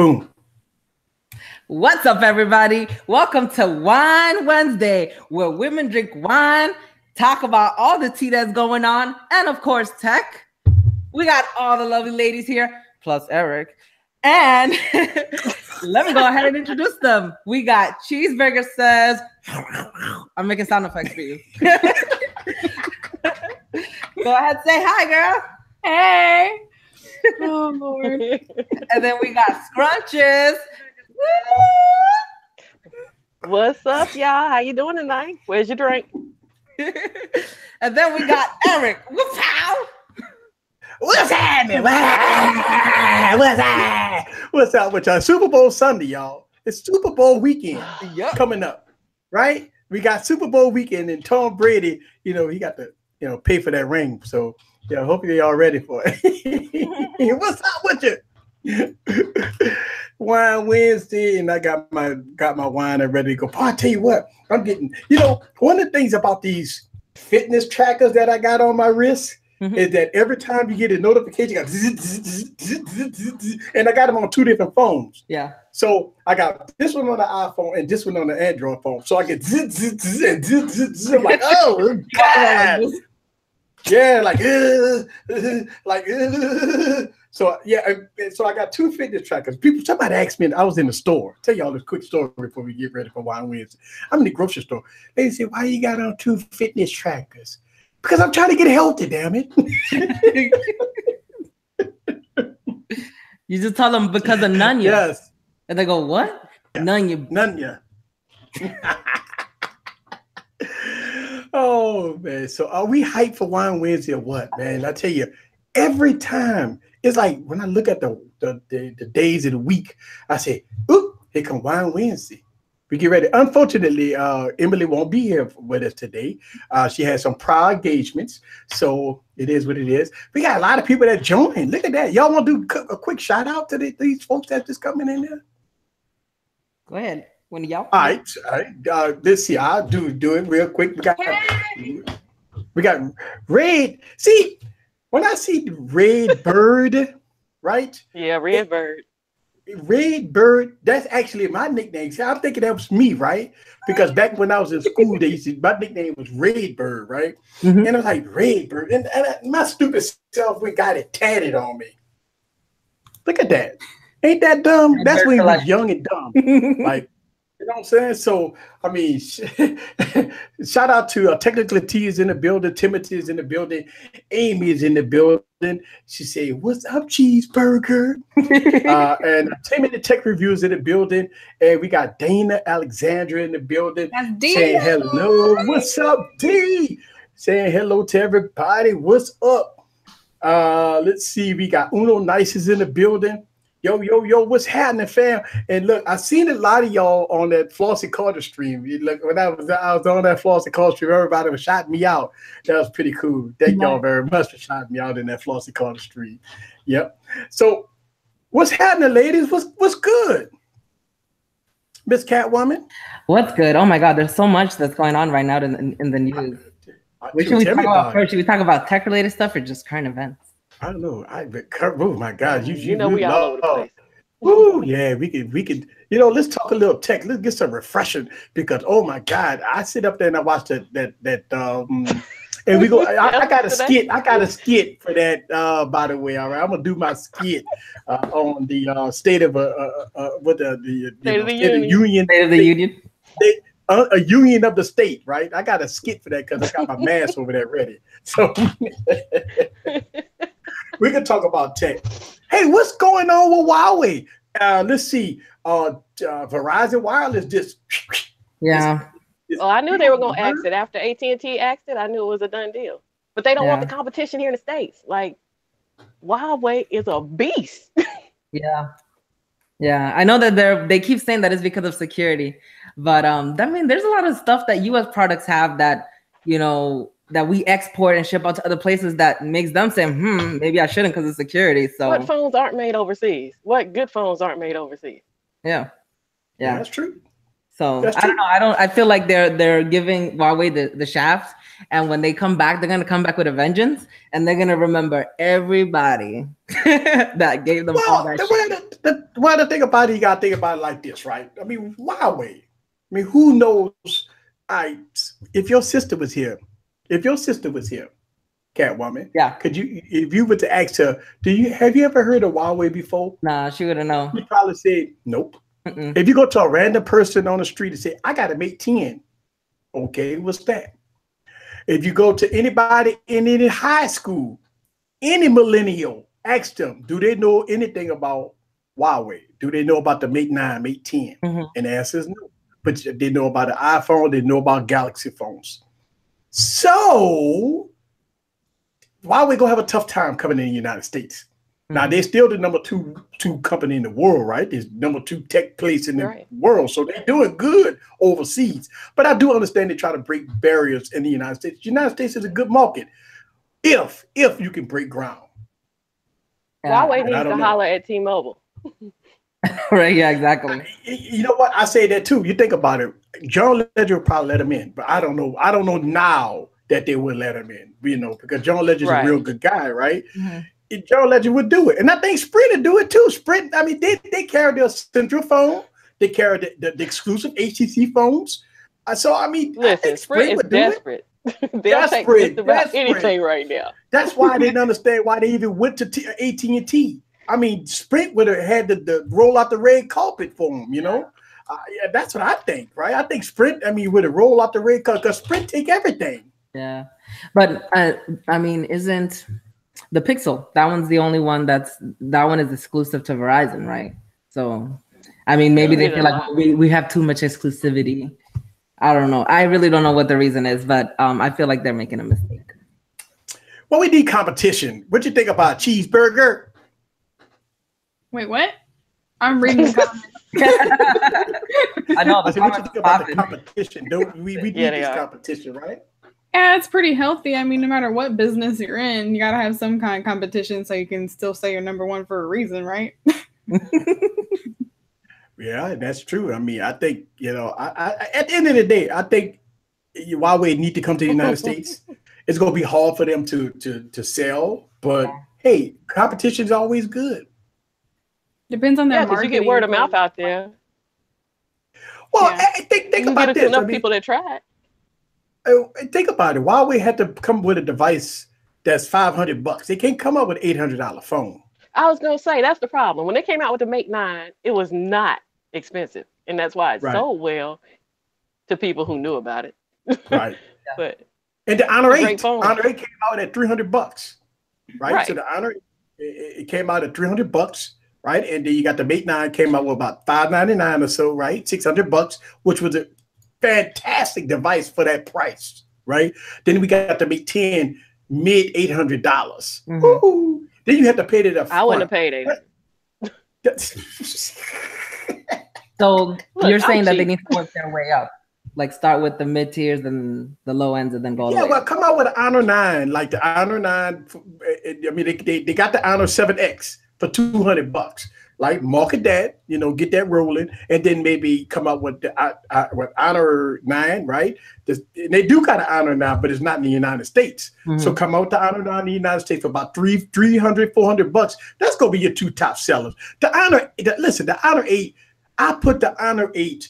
Boom. What's up, everybody? Welcome to Wine Wednesday, where women drink wine, talk about all the tea that's going on, and of course, tech. We got all the lovely ladies here, plus Eric. And let me go ahead and introduce them. We got Cheeseburger Says, I'm making sound effects for you. Go ahead, say hi, girl. Hey. Oh, Lord. And then we got Scrunches. What's up, y'all? How you doing tonight? Where's your drink? And then we got Eric. Whoop-pow. What's happening? What's up with y'all? Super Bowl Sunday, y'all. It's Super Bowl weekend coming up, right? We got Super Bowl weekend, and Tom Brady, he got to, pay for that ring. So, hopefully y'all ready for it. What's up with you? Wine Wednesday, and I got my wine and ready to go. But I tell you what, I'm getting, one of the things about these fitness trackers that I got on my wrist is that every time you get a notification, you got and I got them on two different phones. Yeah. So I got this one on the iPhone and this one on the Android phone. So I get I'm like, oh God. Yeah, So I got two fitness trackers. Somebody asked me, I was in the store. Tell y'all this quick story before we get ready for Wine Wednesday. I'm in the grocery store. They said, why you got on two fitness trackers? Because I'm trying to get healthy, damn it. You just tell them because of Nunya. Yes. And they go, what? Yeah. Nunya. Oh, man. So are we hyped for Wine Wednesday or what, man? I tell you, every time, it's like when I look at the days of the week, I say, oop, here come Wine Wednesday. We get ready. Unfortunately, Emily won't be here with us today. She has some prior engagements, so it is what it is. We got a lot of people that joined. Look at that. Y'all want to do a quick shout out to these folks that's just coming in there? Go ahead. When y'all. All right. This year, I'll do it real quick. We got Red. See, when I see Red Bird, right? Yeah, Red Bird. Red Bird, that's actually my nickname. See, I'm thinking that was me, right? Because back when I was in school, my nickname was Red Bird, right? And I was like, Red Bird. And my stupid self, we got it tatted on me. Look at that. Ain't that dumb? Red That's Bird when you was collection. young and dumb. Like, you know what I'm saying? So, I mean, shout out to Technically T is in the building. Timothy is in the building. Amy is in the building. She said, what's up, Cheeseburger? And Timothy Tech Reviews in the building. And we got Dana Alexandra in the building. Saying hello. What's up, D? Saying hello to everybody. What's up? Let's see. We got Uno Nice is in the building. Yo, what's happening, fam? And look, I seen a lot of y'all on that Flossie Carter stream. Look, when I was on that Flossie Carter stream, everybody was shouting me out. That was pretty cool. Thank y'all very much for shouting me out in that Flossie Carter stream. Yep. So, what's happening, ladies? What's good, Miss Catwoman? What's good? Oh my God, there's so much that's going on right now in the news. What should we talk about first? Should we talk about tech-related stuff or just current events? I don't know. Oh my God, you know we all over the place. Ooh, yeah, we could. Let's talk a little tech. Let's get some refreshing because oh my God, I sit up there and I watch that and we go. I got a skit. I got a skit for that. By the way, all right, I'm gonna do my skit on the state of the State of the Union. State of the Union. A union of the state, right? I got a skit for that because I got my mask over there ready. So. We can talk about tech. Hey, what's going on with Huawei? Let's see. Verizon Wireless just. Yeah. I knew they were going to axe it. After AT&T axed it, I knew it was a done deal. But they don't want the competition here in the States. Like, Huawei is a beast. Yeah. I know that they keep saying that it's because of security. But I mean, there's a lot of stuff that U.S. products have that, that we export and ship out to other places that makes them say, maybe I shouldn't because of security. So what phones aren't made overseas? What good phones aren't made overseas? Yeah, that's true. So I don't know. I feel like they're giving Huawei the shaft, and when they come back, they're gonna come back with a vengeance, and they're gonna remember everybody that gave them all that shit. the thing about it, you gotta think about it like this, right? I mean, Huawei. I mean, who knows? If your sister was here, Catwoman, Yeah. could you, if you were to ask her, have you ever heard of Huawei before? Nah, she wouldn't know. She probably say nope. Mm-mm. If you go to a random person on the street and say, I got a Mate 10, okay, what's that? If you go to anybody in any high school, any millennial, ask them, do they know anything about Huawei? Do they know about the Mate 9, Mate 10? Mm-hmm. And the answer is no. But they know about the iPhone, they know about Galaxy phones. So Huawei gonna have a tough time coming in the United States. Now, they're still the number two company in the world, right? There's number 2 tech place in the world. So they're doing good overseas. But I do understand they try to break barriers in the United States. The United States is a good market if you can break ground. Huawei needs to holler at T-Mobile. Right, yeah, exactly. You know what? I say that too. You think about it. John Ledger will probably let him in. But I don't know. I don't know now that they would let him in, because John Ledger's a real good guy, right? Mm-hmm. John Legend would do it. And I think Sprint would do it too. Sprint, I mean, they carry their central phone. They carry the exclusive HTC phones. So, I mean, listen, Sprint is desperate. They'll take just about anything right now. That's why I didn't understand why they even went to AT&T. I mean, Sprint would have had to roll out the red carpet for them, Yeah, that's what I think, right? I think Sprint, would have rolled out the red carpet because Sprint take everything. Yeah. But, I mean, isn't... the Pixel, that one's the only one that one is exclusive to Verizon, right? So, I mean, maybe they feel like we have too much exclusivity. I don't know. I really don't know what the reason is, but I feel like they're making a mistake. Well, we need competition. What you think about cheeseburger? Wait, what? I'm reading the comments. I know. What you think about the competition? We need this competition, right? Yeah, it's pretty healthy. I mean, no matter what business you're in, you got to have some kind of competition so you can still say you're number one for a reason, right? Yeah, that's true. I mean, I think, at the end of the day, I think Huawei need to come to the United States. It's going to be hard for them to sell, but hey, competition is always good. Depends on their marketing. You get word of mouth out there. Well, think about this. Enough people that try it. Think about it. Huawei had to come with a device that's $500. They can't come up with an $800 phone. I was gonna say that's the problem. When they came out with the Mate 9, it was not expensive, and that's why it sold well to people who knew about it. Right. And the Honor 8 came out at $300, right? So the Honor it came out at $300, right? And then you got the Mate 9 came out with about $599 or so, right? $600, which was a fantastic device for that price, right? Then we got the Mate 10 mid $800. Mm-hmm. Then you have to pay that up. I wouldn't have paid it. So you're saying that they need to work their way up, like start with the mid tiers and the low ends, and then go. Yeah, well, come out with an Honor 9, like the Honor 9. I mean, they got the Honor 7X for $200. Like market that, get that rolling, and then maybe come up with the with Honor 9, right? And they do got an Honor 9, but it's not in the United States. Mm-hmm. So come out with the Honor 9 in the United States for about $300, $400. That's gonna be your 2 top sellers. The Honor 8. I put the Honor 8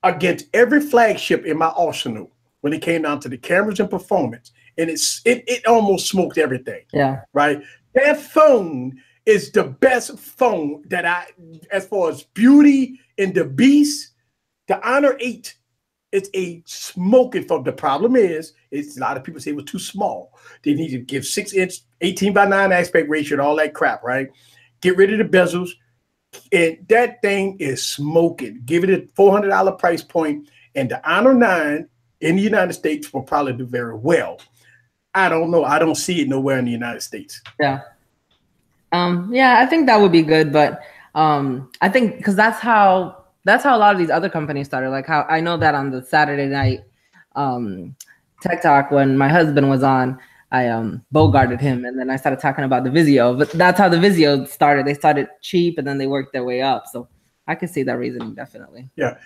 against every flagship in my arsenal when it came down to the cameras and performance, and it almost smoked everything. Yeah, right. That phone is the best phone that as far as beauty and the beast, the Honor 8 is a smoking phone. The problem is a lot of people say it was too small. They need to give 6-inch, 18:9 aspect ratio and all that crap, right? Get rid of the bezels. And that thing is smoking. Give it a $400 price point, and the Honor 9 in the United States will probably do very well. I don't know. I don't see it nowhere in the United States. Yeah. Yeah, I think that would be good, but I think because that's how a lot of these other companies started. Like how I know that on the Saturday night Tech Talk when my husband was on, I bogarted him, and then I started talking about the Vizio. But that's how the Vizio started. They started cheap, and then they worked their way up. So I can see that reasoning definitely. Yeah,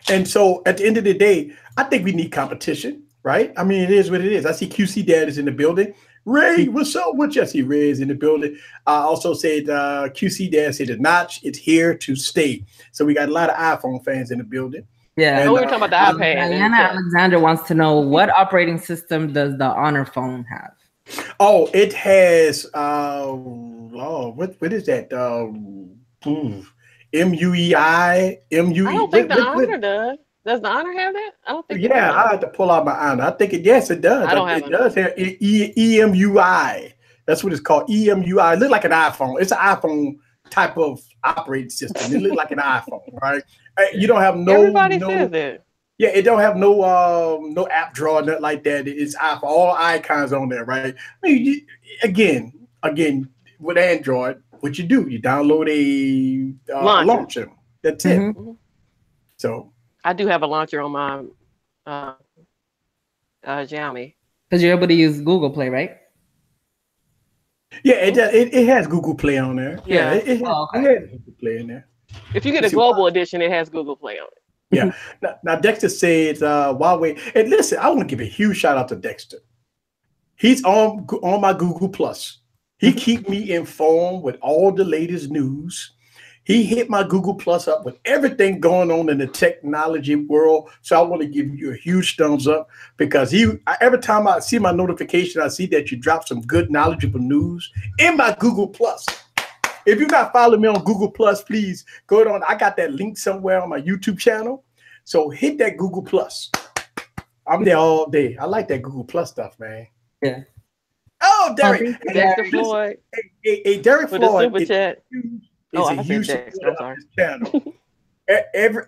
and so at the end of the day, I think we need competition, right? I mean, it is what it is. I see QC Dad is in the building. Ray, what's up? What Jesse? Ray is in the building. I also said QC Dad said the notch. It's here to stay. So we got a lot of iPhone fans in the building. Yeah. And, we were talking about the iPad. Diana Alexander wants to know, what operating system does the Honor phone have? Oh, it has what is that? MUEI. I don't think the Honor does. Does the Honor have that? I don't think. Yeah, I had to pull out my Honor. I think yes, it does. I don't have it. Does have EMUI. That's what it's called. EMUI. It looks like an iPhone. It's an iPhone type of operating system. It looks like an iPhone, right? You don't have no. Everybody says that. Yeah, it don't have no app drawer, nothing like that. It's all icons on there, right? I mean, again, with Android, what you do, you download a launcher. That's it. Mm-hmm. So I do have a launcher on my Xiaomi. Because you're able to use Google Play, right? Yeah, it has Google Play on there. Yeah, it has Google Play in there. If you get a global edition, it has Google Play on it. Yeah. Now Dexter says Huawei. And listen, I want to give a huge shout out to Dexter. He's on my Google Plus. He keep me informed with all the latest news. He hit my Google Plus up with everything going on in the technology world. So I want to give you a huge thumbs up because every time I see my notification, I see that you drop some good knowledgeable news in my Google Plus. If you're not following me on Google Plus, please go on. I got that link somewhere on my YouTube channel. So hit that Google Plus. I'm there all day. I like that Google Plus stuff, man. Yeah. Oh, Derek. Dexter Floyd. Hey, Derek with Floyd. The super chat. Is a huge supporter of this channel.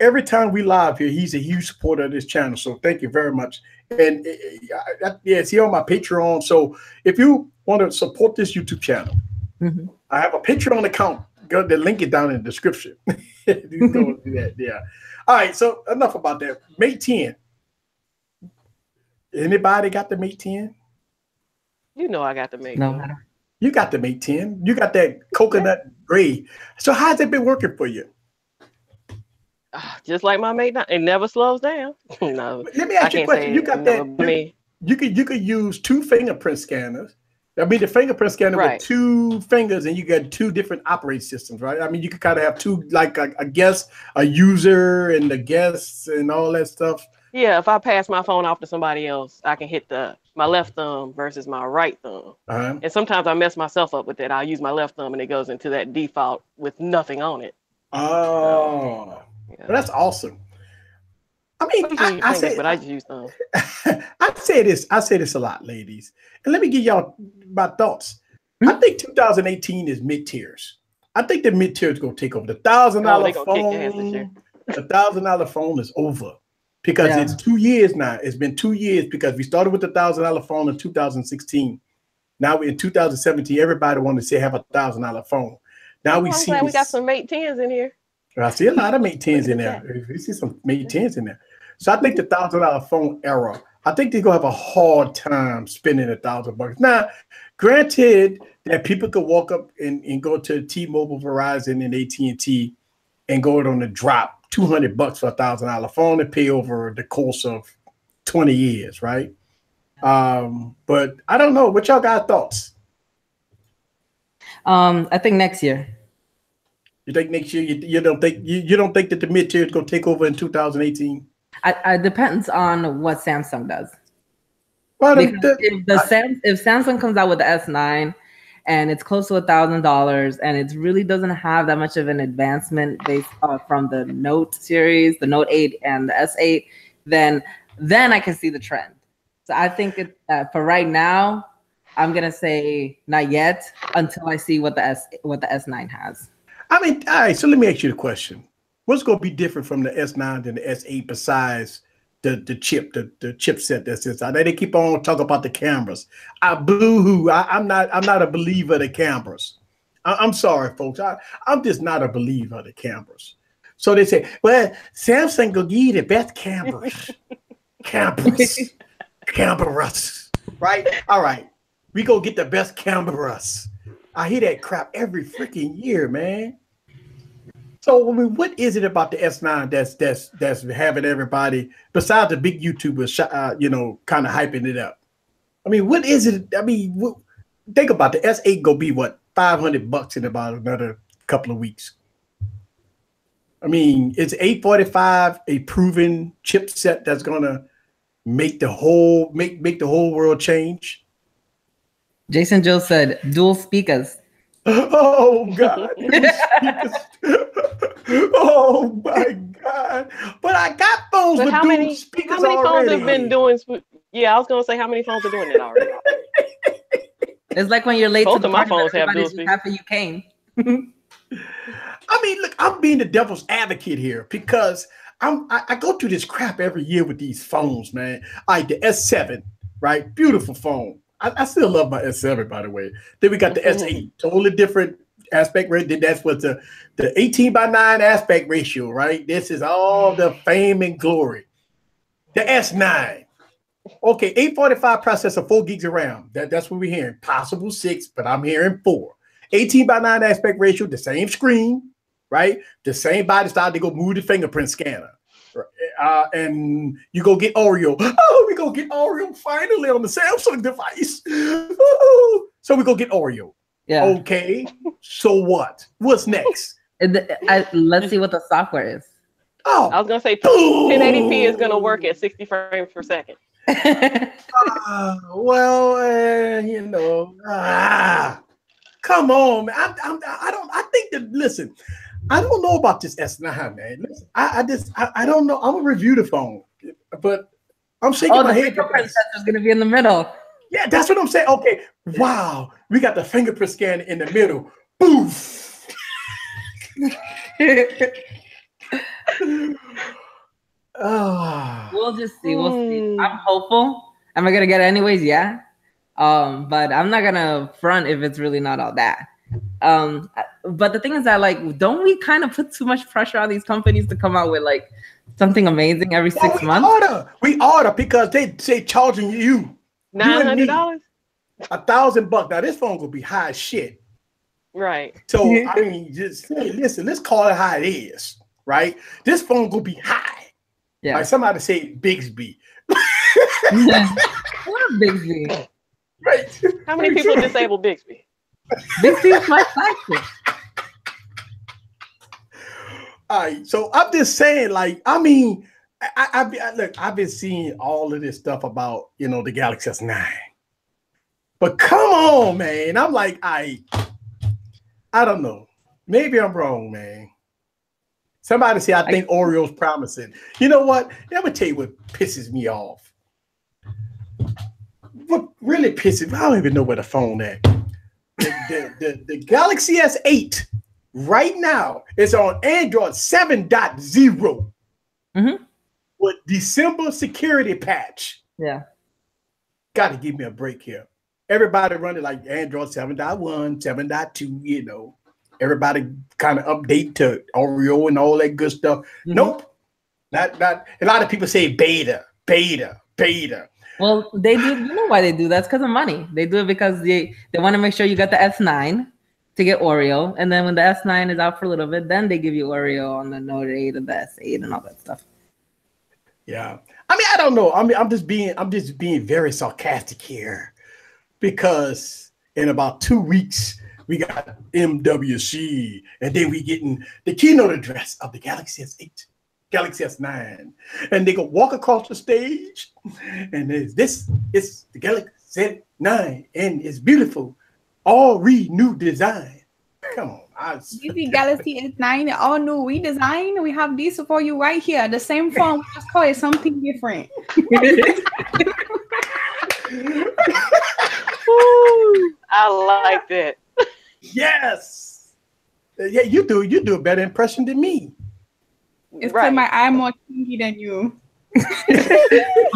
Every time we live here, he's a huge supporter of this channel. So thank you very much. And is he on my Patreon? So if you want to support this YouTube channel, I have a Patreon account. Go the link is down in the description. You go do that. Yeah. All right. So enough about that. Mate 10. Anybody got the Mate 10? You know I got the Mate. No. You got the Mate 10. You got that coconut gray. So how's it been working for you? Just like my Mate 9. It never slows down. No. Let me ask you a question. You got that? You could use 2 fingerprint scanners. I mean, the fingerprint scanner with 2 fingers, and you got 2 different operating systems, right? I mean, you could kind of have 2, like a guest, a user, and the guests, and all that stuff. Yeah, if I pass my phone off to somebody else, I can hit my left thumb versus my right thumb. And sometimes I mess myself up with that. I'll use my left thumb, and it goes into that default with nothing on it. Oh, well, that's awesome. I mean, I say, but I just use them. I say this a lot, ladies, and let me give y'all my thoughts. I think 2018 is mid tiers. I think the mid tiers gonna take over. The $1,000 phone. The $1,000 phone is over because it's 2 years now. It's been 2 years because we started with the $1,000 phone in 2016. Now we're in 2017. Everybody wanted to say have a $1,000 phone. Now we see. We got some Mate 10s in here. I see a lot of Mate 10s in there. We see some Mate 10s in there. So I think the $1,000 phone era, I think they're gonna have a hard time spending $1,000. Now, granted that people could walk up and go to T-Mobile, Verizon, and AT&T and go on the drop $200 for a $1,000 phone and pay over the course of 20 years, right? But I don't know. What y'all got thoughts? I think next year. You think next year? You don't think that the mid tier is gonna take over in 2018? It depends on what Samsung does. Well, if Samsung comes out with the S9 and it's close to $1,000 and it really doesn't have that much of an advancement based from the Note series, the Note 8 and the S8, then I can see the trend. So I think for right now, I'm gonna say not yet until I see what the S9 has. I mean, all right. So let me ask you the question. What's going to be different from the S9 than the S8 besides the chipset that's inside? They keep on talking about the cameras. I'm not a believer of the cameras. I'm sorry, folks. I'm just not a believer of the cameras. So they say, well, Samsung will give you the best cameras. cameras. Right? All right. We go get the best cameras. I hear that crap every freaking year, man. So I mean, what is it about the S9 that's having everybody, besides the big YouTubers, kind of hyping it up? I mean, what is it? I mean, think about the S8 gonna be what, $500 in about another couple of weeks. I mean, it's 845 a proven chipset that's gonna make the whole world change? Jason Joe said dual speakers. Oh God. Oh my God. But I got phones with dual speakers already. How many phones have been doing? Yeah, I was gonna say how many phones are doing it already. It's like when you're late Both to the of my party, phones have dual just happy you came. I mean, look, I'm being the devil's advocate here because I go through this crap every year with these phones, man. All right, the S7, right? Beautiful phone. I still love my S7, by the way. Then we got the S8, totally different aspect ratio. That's what the 18:9 aspect ratio, right? This is all the fame and glory. The S9. Okay, 845 processor, 4 gigs of RAM. That's what we're hearing. Possible 6, but I'm hearing 4. 18:9 aspect ratio, the same screen, right? The same body style. They go move the fingerprint scanner. And you go get Oreo. Oh, we go get Oreo finally on the Samsung device. So we go get Oreo. Yeah. Okay. So what? What's next? Let's see what the software is. Oh, I was gonna say 1080p is gonna work at 60 frames per second. You know. Come on, man. I think that. Listen. I don't know about this S9, man. Listen, I don't know. I'm gonna review the phone, but I'm shaking my head. The fingerprint sensor is gonna be in the middle. Yeah, that's what I'm saying. Okay, wow, we got the fingerprint scanner in the middle. Boof. We'll just see. We'll see. I'm hopeful. Am I gonna get it anyways? Yeah. But I'm not gonna front if it's really not all that. But the thing is that, like, don't we kind of put too much pressure on these companies to come out with like something amazing every 6 months? We order because they say charging you $900, $1,000. Now this phone will be high as shit, right? So I mean, just listen. Let's call it how it is, right? This phone will be high. Yeah. Like somebody say Bixby. What Bixby? Right. How many people disable Bixby? Bixby is my flagship. All right, so I'm just saying, like, I mean, look, I've been seeing all of this stuff about, you know, the Galaxy S9, but come on, man, I'm like, I don't know, maybe I'm wrong, man. Somebody say I think Oreo's promising. You know what? Let me tell you what pisses me off. What really pisses me? I don't even know where the phone at. The Galaxy S8 right now is on Android 7.0 with December security patch. Yeah. Got to give me a break here. Everybody running like Android 7.1, 7.2, you know. Everybody kind of update to Oreo and all that good stuff. Nope. Not a lot of people say beta. Well, they do. You know why they do that? It's because of money. They do it because they want to make sure you got the S9 to get Oreo, and then when the S9 is out for a little bit, then they give you Oreo on the Note 8 and the S8 and all that stuff. Yeah, I mean, I don't know. I mean, I'm just being very sarcastic here because in about 2 weeks we got MWC, and then we getting the keynote address of the Galaxy S8. Galaxy S9, and they go walk across the stage, and it's the Galaxy S9, and it's beautiful, all renewed design. Come on, the Galaxy S9, all new redesign. We have this for you right here. The same phone, we just call it something different. I like that. Yes, yeah, you do a better impression than me. It's right. My eye more kinky than you.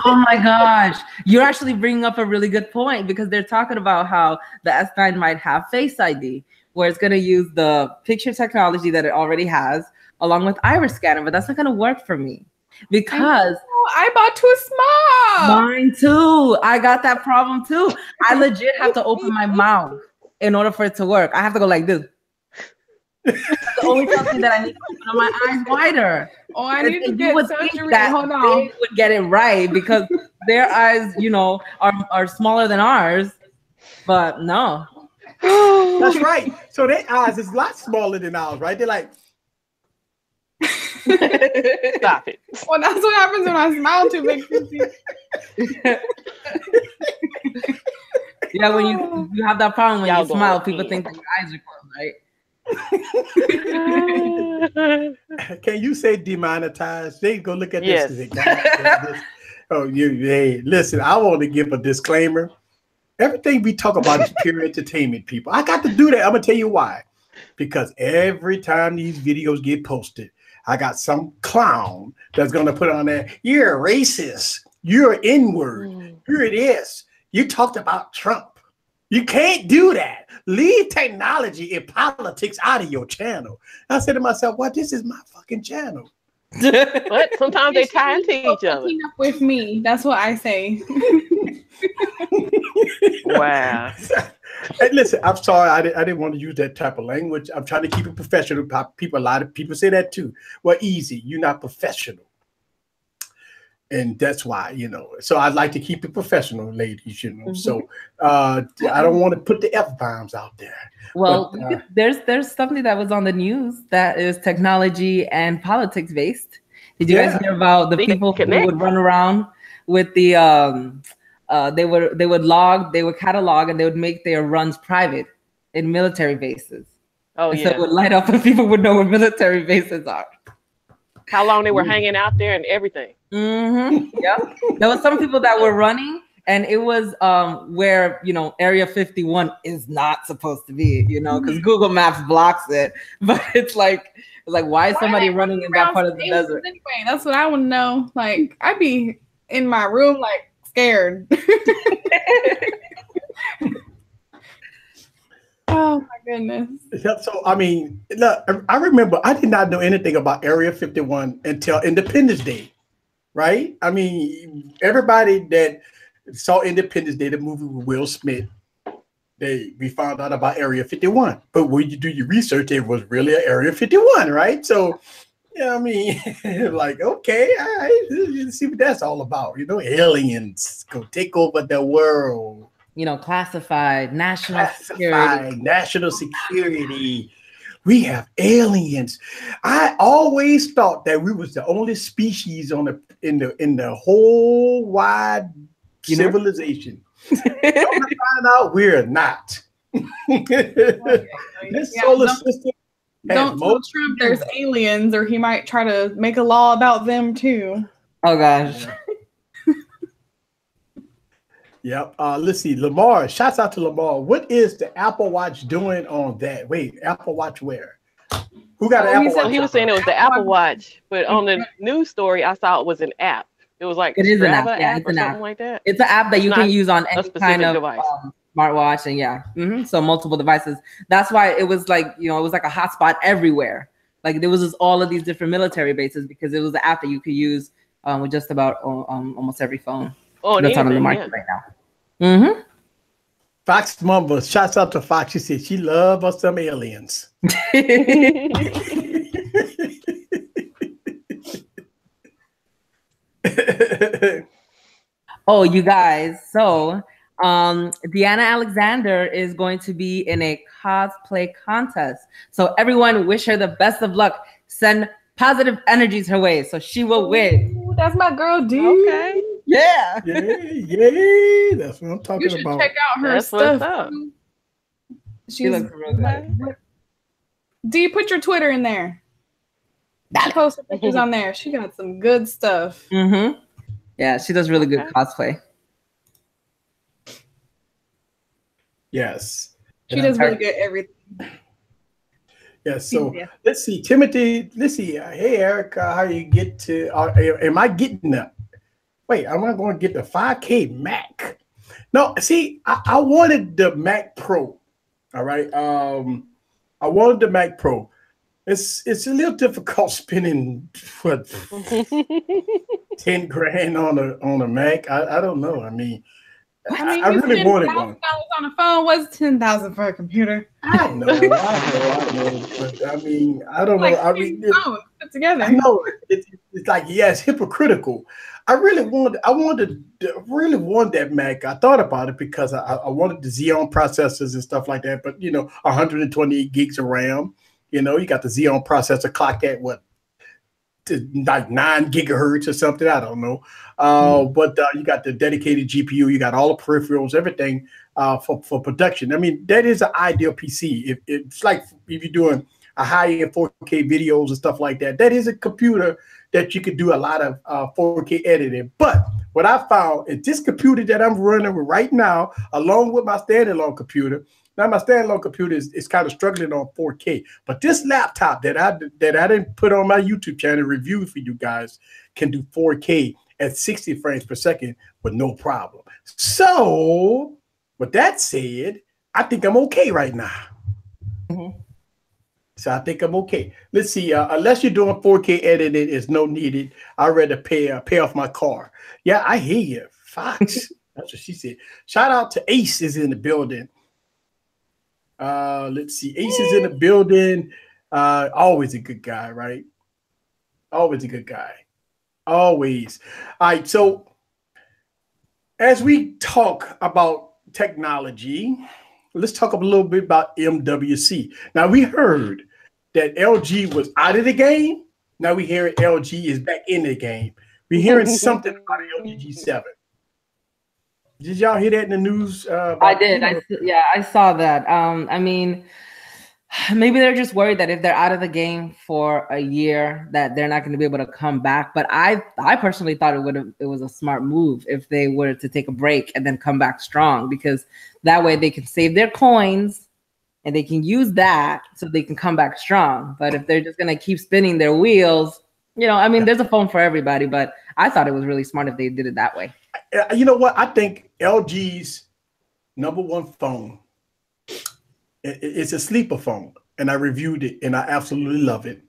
Oh my gosh. You're actually bringing up a really good point because they're talking about how the S9 might have Face ID, where it's going to use the picture technology that it already has along with iris scanner, but that's not going to work for me because I bought too small. Mine too. I got that problem too. I legit have to open my mouth in order for it to work. I have to go like this. That's the only something that I need to open my eyes wider. Oh, I need to get surgery. Hold on. They would get it right because their eyes, you know, are smaller than ours. But no, That's right. So their eyes is a lot smaller than ours, right? They're like, stop it. Well, that's what happens when I smile too big. Yeah, when you have that problem when you smile, people think that your eyes are closed, right? Can you say demonetized? They go look at this. Yes. Oh, hey, listen, I want to give a disclaimer. Everything we talk about is pure entertainment, people. I got to do that. I'm going to tell you why. Because every time these videos get posted, I got some clown that's going to put on there, you're a racist. You're an N-word. You're this. You talked about Trump. You can't do that. Leave technology and politics out of your channel. I said to myself, well, this is my fucking channel. But sometimes they tie into each other. Up with me. That's what I say. Wow. Hey, listen, I'm sorry. I didn't want to use that type of language. I'm trying to keep it professional. A lot of people say that too. Well, easy. You're not professional. And that's why, you know, so I'd like to keep it professional, ladies, you know. So I don't want to put the F-bombs out there. Well, but, there's something that was on the news that is technology and politics based. Did you guys hear about the people who would run around with the they would catalog and they would make their runs private in military bases. Oh, and yeah. So it would light up and people would know where military bases are. How long they were hanging out there and everything. Yeah. There was some people that were running, and it was where, you know, Area 51 is not supposed to be, you know, because Google Maps blocks it. But it's like why is somebody running in that part of the desert? Anyway, that's what I want to know. Like, I'd be in my room, like, scared. Oh my goodness. So I mean, look, I remember I did not know anything about Area 51 until Independence Day, right? I mean, everybody that saw Independence Day, the movie with Will Smith, we found out about Area 51. But when you do your research, it was really an Area 51, right? So, yeah, I mean, like, okay, all right, let's see what that's all about. You know, aliens go take over the world. You know, classified, national security. We have aliens. I always thought that we was the only species on in the whole wide civilization. Come to find out we're not. This solar system. Don't tell Trump there's aliens, or he might try to make a law about them too. Oh gosh. Yep. Let's see. Lamar, shouts out to Lamar. What is the Apple Watch doing on that? Wait, Apple Watch where? Who got an Apple Watch? He was saying it was the Apple Watch, but on the news story, I saw it was an app. It was like it is an app, yeah, it's an app like that. It's an app that you can use on any kind of device. Smartwatch and so multiple devices. That's why it was like, you know, it was like a hotspot everywhere. Like there was just all of these different military bases because it was an app that you could use with just about almost every phone. Oh, that's on the market right now. Fox Mumble, shouts out to Fox. She said she loves us some aliens. Oh, you guys. So Deanna Alexander is going to be in a cosplay contest. So everyone wish her the best of luck. Send positive energies her way so she will win. Ooh, that's my girl, dude. Okay. Yeah. Yeah. That's what I'm talking about. You should check out her stuff. She looks real good. Do you put your Twitter in there? She posted pictures on there. She got some good stuff. Yeah, she does really good cosplay. Yes. She does really good everything. Yes. So let's see, Timothy. Let's see. Hey, Erica, how you get to? Am I getting the? Wait, am I going to get the 5K Mac? No. See, I wanted the Mac Pro. All right. I wanted the Mac Pro. It's a little difficult spending what 10 grand on a Mac. I don't know. I mean, I really wanted one. $10,000 on a phone was $10,000 for a computer. I know. But I mean, I don't know. I mean, put together. I know it's like, yeah, it's hypocritical. I really wanted that Mac. I thought about it because I wanted the Xeon processors and stuff like that. But 128 gigs of RAM. You got the Xeon processor clocked at what, like 9 gigahertz or something. I don't know. But you got the dedicated GPU. You got all the peripherals, everything for production. I mean, that is an ideal PC. It's like if you're doing a high-end 4K videos and stuff like that. That is a computer that you could do a lot of 4K editing. But what I found is this computer that I'm running with right now, along with my standalone computer. Now my standalone computer is kind of struggling on 4K, but this laptop that I didn't put on my YouTube channel review for you guys can do 4K at 60 frames per second with no problem. So with that said, I think I'm okay right now. Mm-hmm. So I think I'm okay. Let's see. Unless you're doing 4K editing, it's no needed. I'd rather pay off my car. Yeah, I hear you, Fox. That's what she said. Shout out to Ace is in the building. Let's see. Ace is in the building. Always a good guy, right? Always a good guy. Always. All right. So as we talk about technology, let's talk a little bit about MWC. Now we heard that LG was out of the game. Now we hearing LG is back in the game. We're hearing something about LG G7. Did y'all hear that in the news? I did. I saw that. I mean, maybe they're just worried that if they're out of the game for a year, that they're not going to be able to come back. But I personally thought it was a smart move if they were to take a break and then come back strong, because that way they can save their coins and they can use that so they can come back strong. But if they're just going to keep spinning their wheels, I mean, there's a phone for everybody, but I thought it was really smart if they did it that way. You know what? I think LG's #1 phone, it's a sleeper phone, and I reviewed it, and I absolutely love it.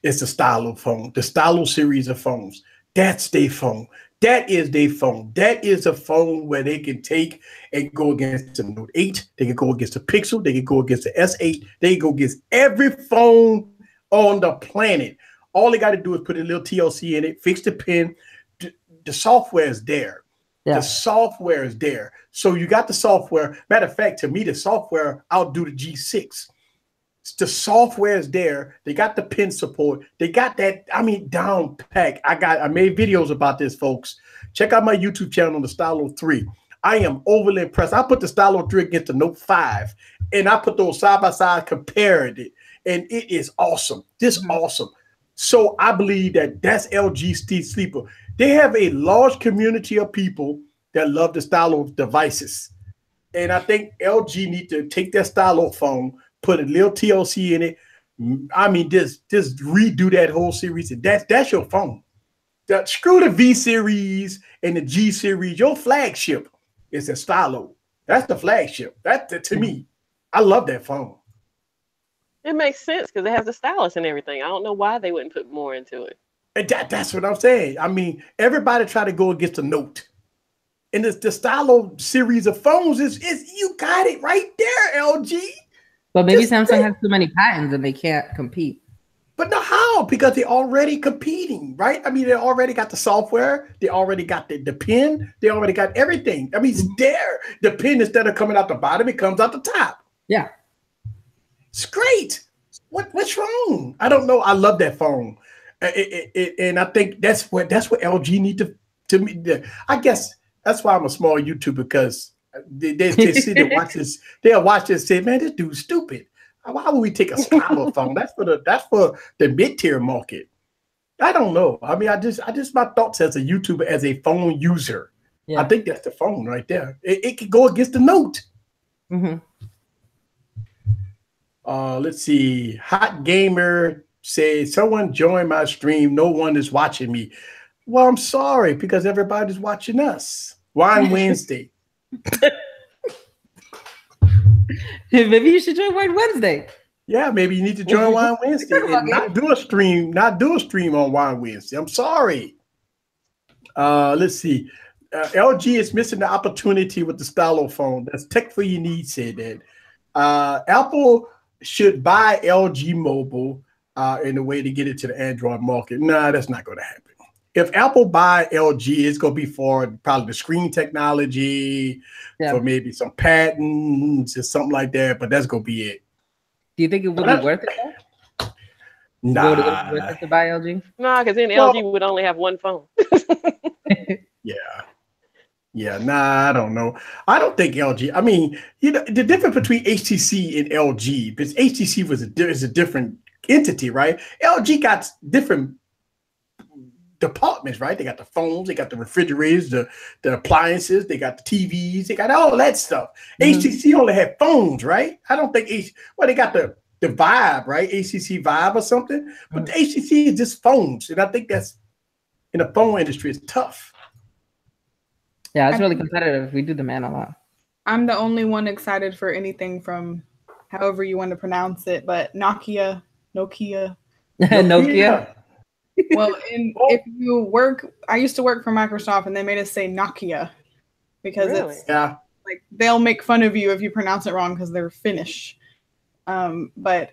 It's the Stylo phone, the Stylo series of phones. That's their phone. That is their phone. That is a phone where they can take and go against the Note 8. They can go against the Pixel. They can go against the S8. They can go against every phone on the planet. All they got to do is put a little TLC in it, fix the pin. The software is there. Yeah. The software is there. So you got the software. Matter of fact, to me, the software outdo the G6. The software is there. They got the pin support. They got that, down pack. I made videos about this, folks. Check out my YouTube channel, the Stylo 3. I am overly impressed. I put the Stylo 3 against the Note 5, and I put those side by side, compared it, and it is awesome. Awesome. So I believe that's LG sleeper. They have a large community of people that love the Stylo devices. And I think LG need to take that Stylo phone, put a little TLC in it. I mean, just redo that whole series. And that's your phone. Screw the V series and the G series. Your flagship is a Stylo. That's the flagship. To me, I love that phone. It makes sense because it has the stylus and everything. I don't know why they wouldn't put more into it. That's what I'm saying. I mean, everybody try to go against the Note. And the Stylo series of phones is you got it right there, LG. But maybe Samsung has too many patents and they can't compete. But no, how? Because they're already competing, right? I mean, they already got the software. They already got the pin. They already got everything. I mean, it's there. The pin, instead of coming out the bottom, it comes out the top. Yeah. It's great. What's wrong? I don't know. I love that phone. And I think that's what LG need to me. I guess that's why I'm a small YouTuber, because they see they watch this. They'll watch this and say, man, this dude's stupid. Why would we take a Stylo phone? That's for the mid-tier market. I don't know. I mean, I just my thoughts as a YouTuber, as a phone user. Yeah. I think that's the phone right there. It could go against the Note. Mm-hmm. Let's see. Hot Gamer says, someone join my stream. No one is watching me. Well, I'm sorry, because everybody's watching us. Wine Wednesday. Maybe you should join Wine Wednesday. Yeah, maybe you need to join Wine Wednesday and not do a stream on Wine Wednesday. I'm sorry. Let's see. LG is missing the opportunity with the stylo phone. That's tech for your needs, said that. Apple should buy LG Mobile in a way to get it to the Android market. Nah, that's not going to happen. If Apple buy LG, it's going to be for probably the screen technology, for maybe some patents or something like that, but that's going to be it. Do you think it would be worth it though? Nah. Would it be worth it to buy LG? Nah, because then LG would only have one phone. Yeah, nah, I don't know. I don't think LG. I mean, you know, the difference between HTC and LG, because HTC is a different entity, right? LG got different departments, right? They got the phones, they got the refrigerators, the appliances, they got the TVs, they got all that stuff. HTC only had phones, right? I don't think they got the Vibe, right? HTC Vibe or something, but the HTC is just phones, and I think that's in the phone industry is tough. Yeah, it's really competitive. We do demand a lot. I'm the only one excited for anything from however you want to pronounce it, but Nokia. Nokia. Well, if you work, I used to work for Microsoft, and they made us say Nokia because it's like they'll make fun of you if you pronounce it wrong because they're Finnish. But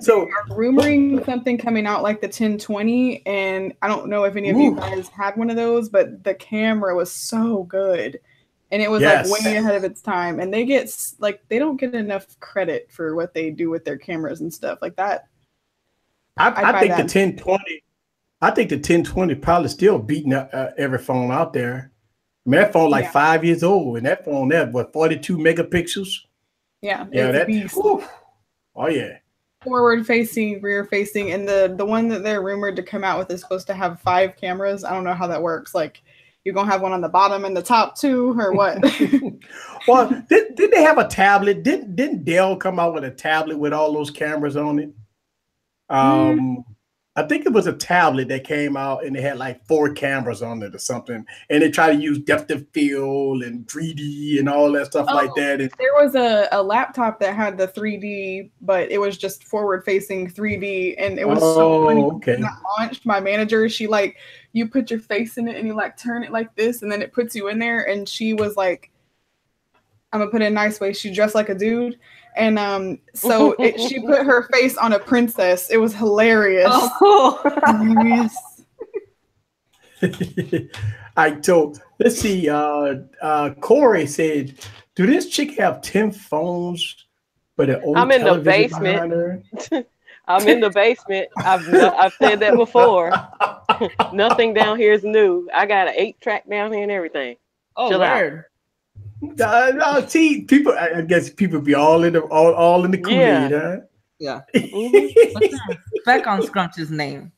so they're rumoring something coming out like the 1020, and I don't know if any of you guys had one of those, but the camera was so good, and it was like way ahead of its time. And they don't get enough credit for what they do with their cameras and stuff like that. I think the 1020. I think the 1020 probably still beating every phone out there. I mean, that phone 5 years old, and that phone there, 42 megapixels? Yeah, that beast. Oh yeah. Forward facing, rear facing, and the one that they're rumored to come out with is supposed to have 5 cameras. I don't know how that works. Like, you're gonna have one on the bottom and the top too, or what? Well, did they have a tablet? Didn't Dell come out with a tablet with all those cameras on it? I think it was a tablet that came out and they had like 4 cameras on it or something. And they try to use depth of field and 3D and all that stuff like that. And there was a laptop that had the 3D, but it was just forward facing 3D. And it was so funny. When that launched, my manager, she you put your face in it and you turn it like this and then it puts you in there. And she was like, I'm gonna put it in a nice way. She dressed like a dude. And so she put her face on a princess. It was hilarious. Oh, cool. Hilarious. Let's see. Corey said, do this chick have 10 phones but an old I'm in the basement. I'm in the basement. I've said that before. Nothing down here is new. I got an 8-track down here and everything. Oh, Lord. See, people. I guess people be all in the Kool-Aid, huh? Yeah. What's that speck on Scrunch's name?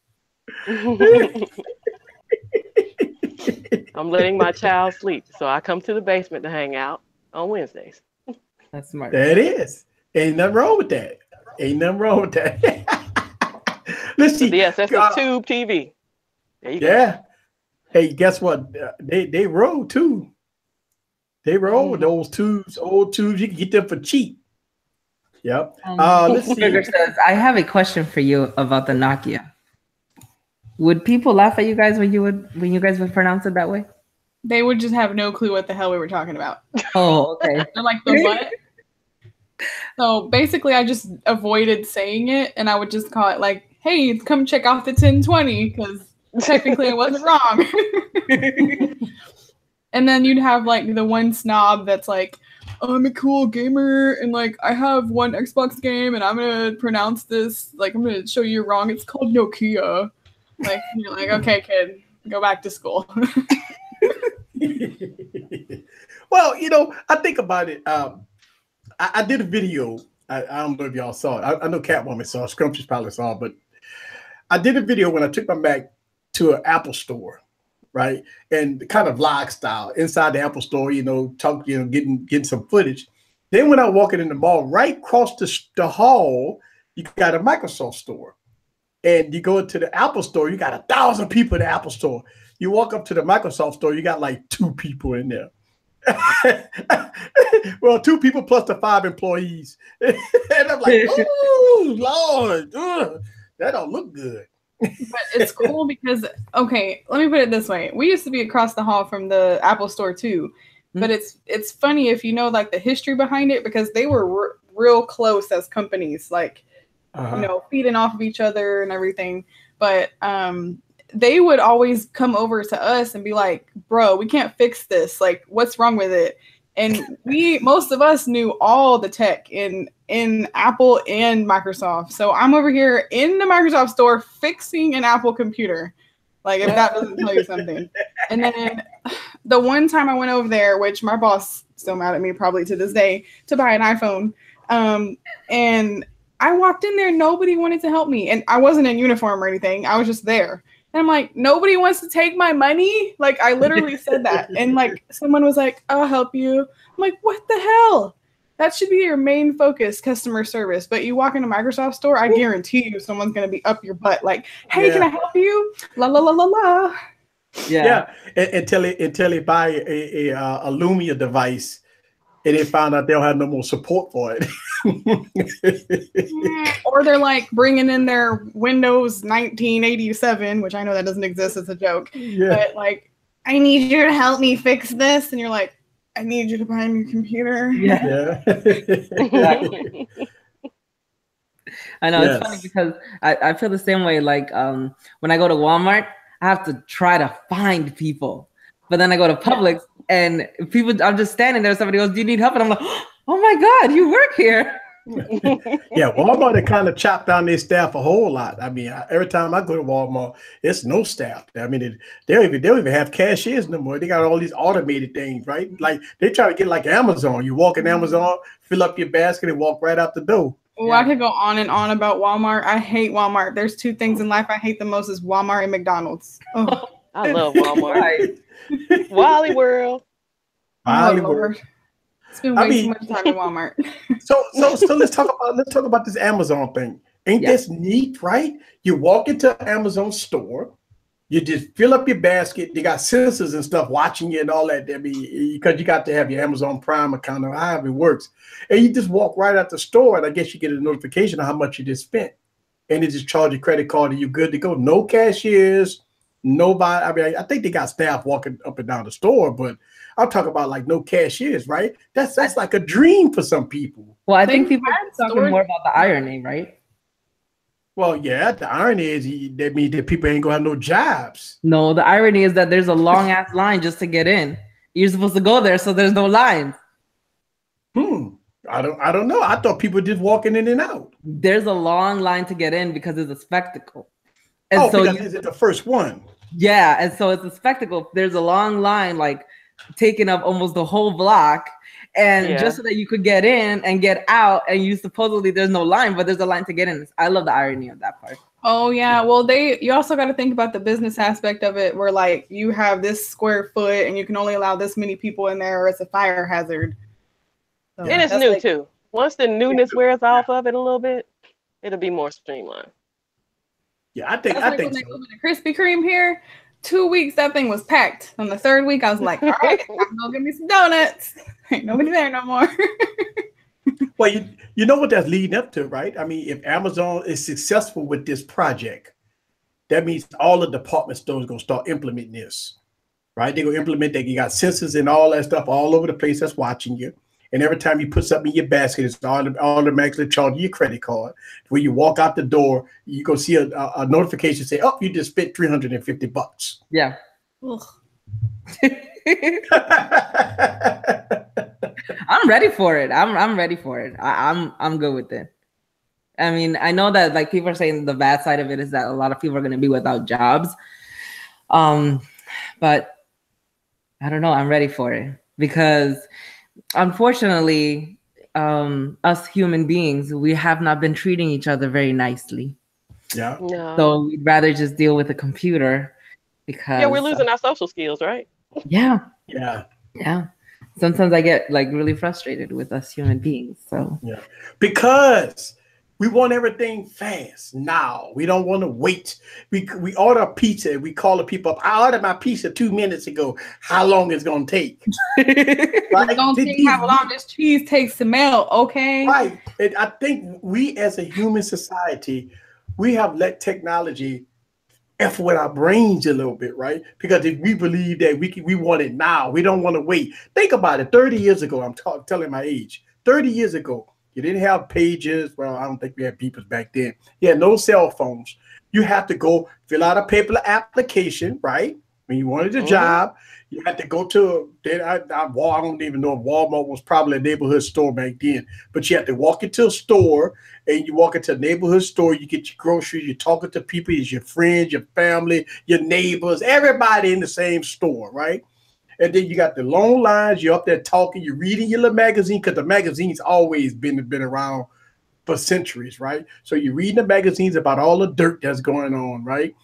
I'm letting my child sleep, so I come to the basement to hang out on Wednesdays. That's smart. That is. Ain't nothing wrong with that. Let's see. Yes, that's a tube TV. There you go. Hey, guess what? They roll too. They roll with those tubes, old tubes. You can get them for cheap. Yep. Let's see. Says, I have a question for you about the Nokia. Would people laugh at you guys when you guys would pronounce it that way? They would just have no clue what the hell we were talking about. Oh, okay. They're like, the what? So basically, I just avoided saying it, and I would just call it like, "Hey, come check out the 1020," because technically it wasn't wrong. And then you'd have like the one snob that's like, I'm a cool gamer and like I have one Xbox game and I'm gonna pronounce this, like I'm gonna show you wrong. It's called Nokia. Like you're like, okay, kid, go back to school. Well, you know, I think about it. I did a video. I don't know if y'all saw it. I know Catwoman saw it. Scrumptious probably saw it, but I did a video when I took my Mac to an Apple store. Right, and kind of vlog style inside the Apple store, getting some footage. Then when I walk in the mall, right across the hall, you got a Microsoft store, and you go into the Apple store, you got 1,000 people in the Apple store. You walk up to the Microsoft store, you got like 2 people in there. Well, 2 people plus the 5 employees, and I'm like, oh Lord, that don't look good. But it's cool because, okay, let me put it this way. We used to be across the hall from the Apple store too. But it's funny if you know like the history behind it, because they were real close as companies, like, you know, feeding off of each other and everything. But they would always come over to us and be like, bro, we can't fix this. Like, what's wrong with it? And most of us knew all the tech in Apple and Microsoft. So I'm over here in the Microsoft store fixing an Apple computer. Like, if that doesn't tell you something. And then the one time I went over there, which my boss still mad at me probably to this day, to buy an iPhone. And I walked in there, nobody wanted to help me. And I wasn't in uniform or anything. I was just there. And I'm like, nobody wants to take my money? Like, I literally said that. And like, someone was like, I'll help you. I'm like, what the hell? That should be your main focus, customer service. But you walk in a Microsoft store, I guarantee you someone's going to be up your butt. Like, hey, can I help you? La, la, la, la, la. Yeah. Until they buy a Lumia device and they found out they don't have no more support for it. Or they're like bringing in their Windows 1987, which I know that doesn't exist, it's a joke. But like, I need you to help me fix this. And you're like, I need you to buy me a computer. Exactly. I know, it's funny because I feel the same way. Like when I go to Walmart, I have to try to find people. But then I go to Publix and people, I'm just standing there. Somebody goes, do you need help? And I'm like, oh my God, you work here. Walmart, they kind of chopped down their staff a whole lot. I mean, every time I go to Walmart, it's no staff. I mean, they don't even have cashiers no more. They got all these automated things, right? Like they try to get like Amazon. You walk in Amazon, fill up your basket, and walk right out the door. Well, I could go on and on about Walmart. I hate Walmart. There's two things in life I hate the most is Walmart and McDonald's. Oh. I love Walmart. Wally World. Wally World. It's been way too much time in Walmart. So let's talk about this Amazon thing. Ain't this neat, right? You walk into an Amazon store, you just fill up your basket. They got sensors and stuff watching you and all that. I mean, because you got to have your Amazon Prime account or however it works. And you just walk right out the store, and I guess you get a notification of how much you just spent. And they just charge your credit card, and you're good to go. No cashiers, nobody. I mean, I think they got staff walking up and down the store, but I'm talking about like no cashiers, right? That's like a dream for some people. Well, I think people are talking more about the irony, right? Well, yeah, the irony is that means that people ain't gonna have no jobs. No, the irony is that there's a long ass line just to get in. You're supposed to go there, so there's no lines. I don't know. I thought people just walking in and out. There's a long line to get in because it's a spectacle. And so because it's the first one. Yeah, and so it's a spectacle. There's a long line, like taking up almost the whole block. And just so that you could get in and get out, and you supposedly there's no line, but there's a line to get in. I love the irony of that part. Oh yeah, well you also got to think about the business aspect of it, where like you have this square foot and you can only allow this many people in there, or it's a fire hazard. So, and it's new too. Once the newness wears off of it a little bit, it'll be more streamlined. Yeah, I think when they opened the Krispy Kreme here, 2 weeks that thing was packed. On the third week, I was like, all right, I'm gonna get me some donuts. Ain't nobody there no more. Well, you know what that's leading up to, right? I mean, if Amazon is successful with this project, that means all the department stores are gonna start implementing this, right? They're gonna implement that. You got sensors and all that stuff all over the place that's watching you. And every time you put something in your basket, it's automatically charging your credit card. When you walk out the door, you go see a notification say, "Oh, you just spent $350." Yeah. I'm ready for it. I'm ready for it. I'm good with it. I mean, I know that like people are saying the bad side of it is that a lot of people are going to be without jobs. But I don't know. I'm ready for it because unfortunately, us human beings, we have not been treating each other very nicely. Yeah. No. So we'd rather just deal with a computer because we're losing our social skills, right? Yeah. Sometimes I get like really frustrated with us human beings. So because we want everything fast now. We don't want to wait. We order a pizza and we call the people up. I ordered my pizza 2 minutes ago. How long is it gonna take? Right? Don't think how long this cheese takes to melt, okay? Right. And I think we as a human society, we have let technology F with our brains a little bit, right? Because if we believe that we want it now, we don't want to wait. Think about it. 30 years ago, I'm telling my age. 30 years ago, you didn't have pages. Well, I don't think we had beepers back then. You had no cell phones. You have to go fill out a paper application, right? When you wanted a job, you had to go to, I don't even know if Walmart was probably a neighborhood store back then, but you had to walk into a store, and you walk into a neighborhood store, you get your groceries, you're talking to people, it's your friends, your family, your neighbors, everybody in the same store, right? And then you got the long lines, you're up there talking, you're reading your little magazine, because the magazine's always been around for centuries, right? So you're reading the magazines about all the dirt that's going on, right?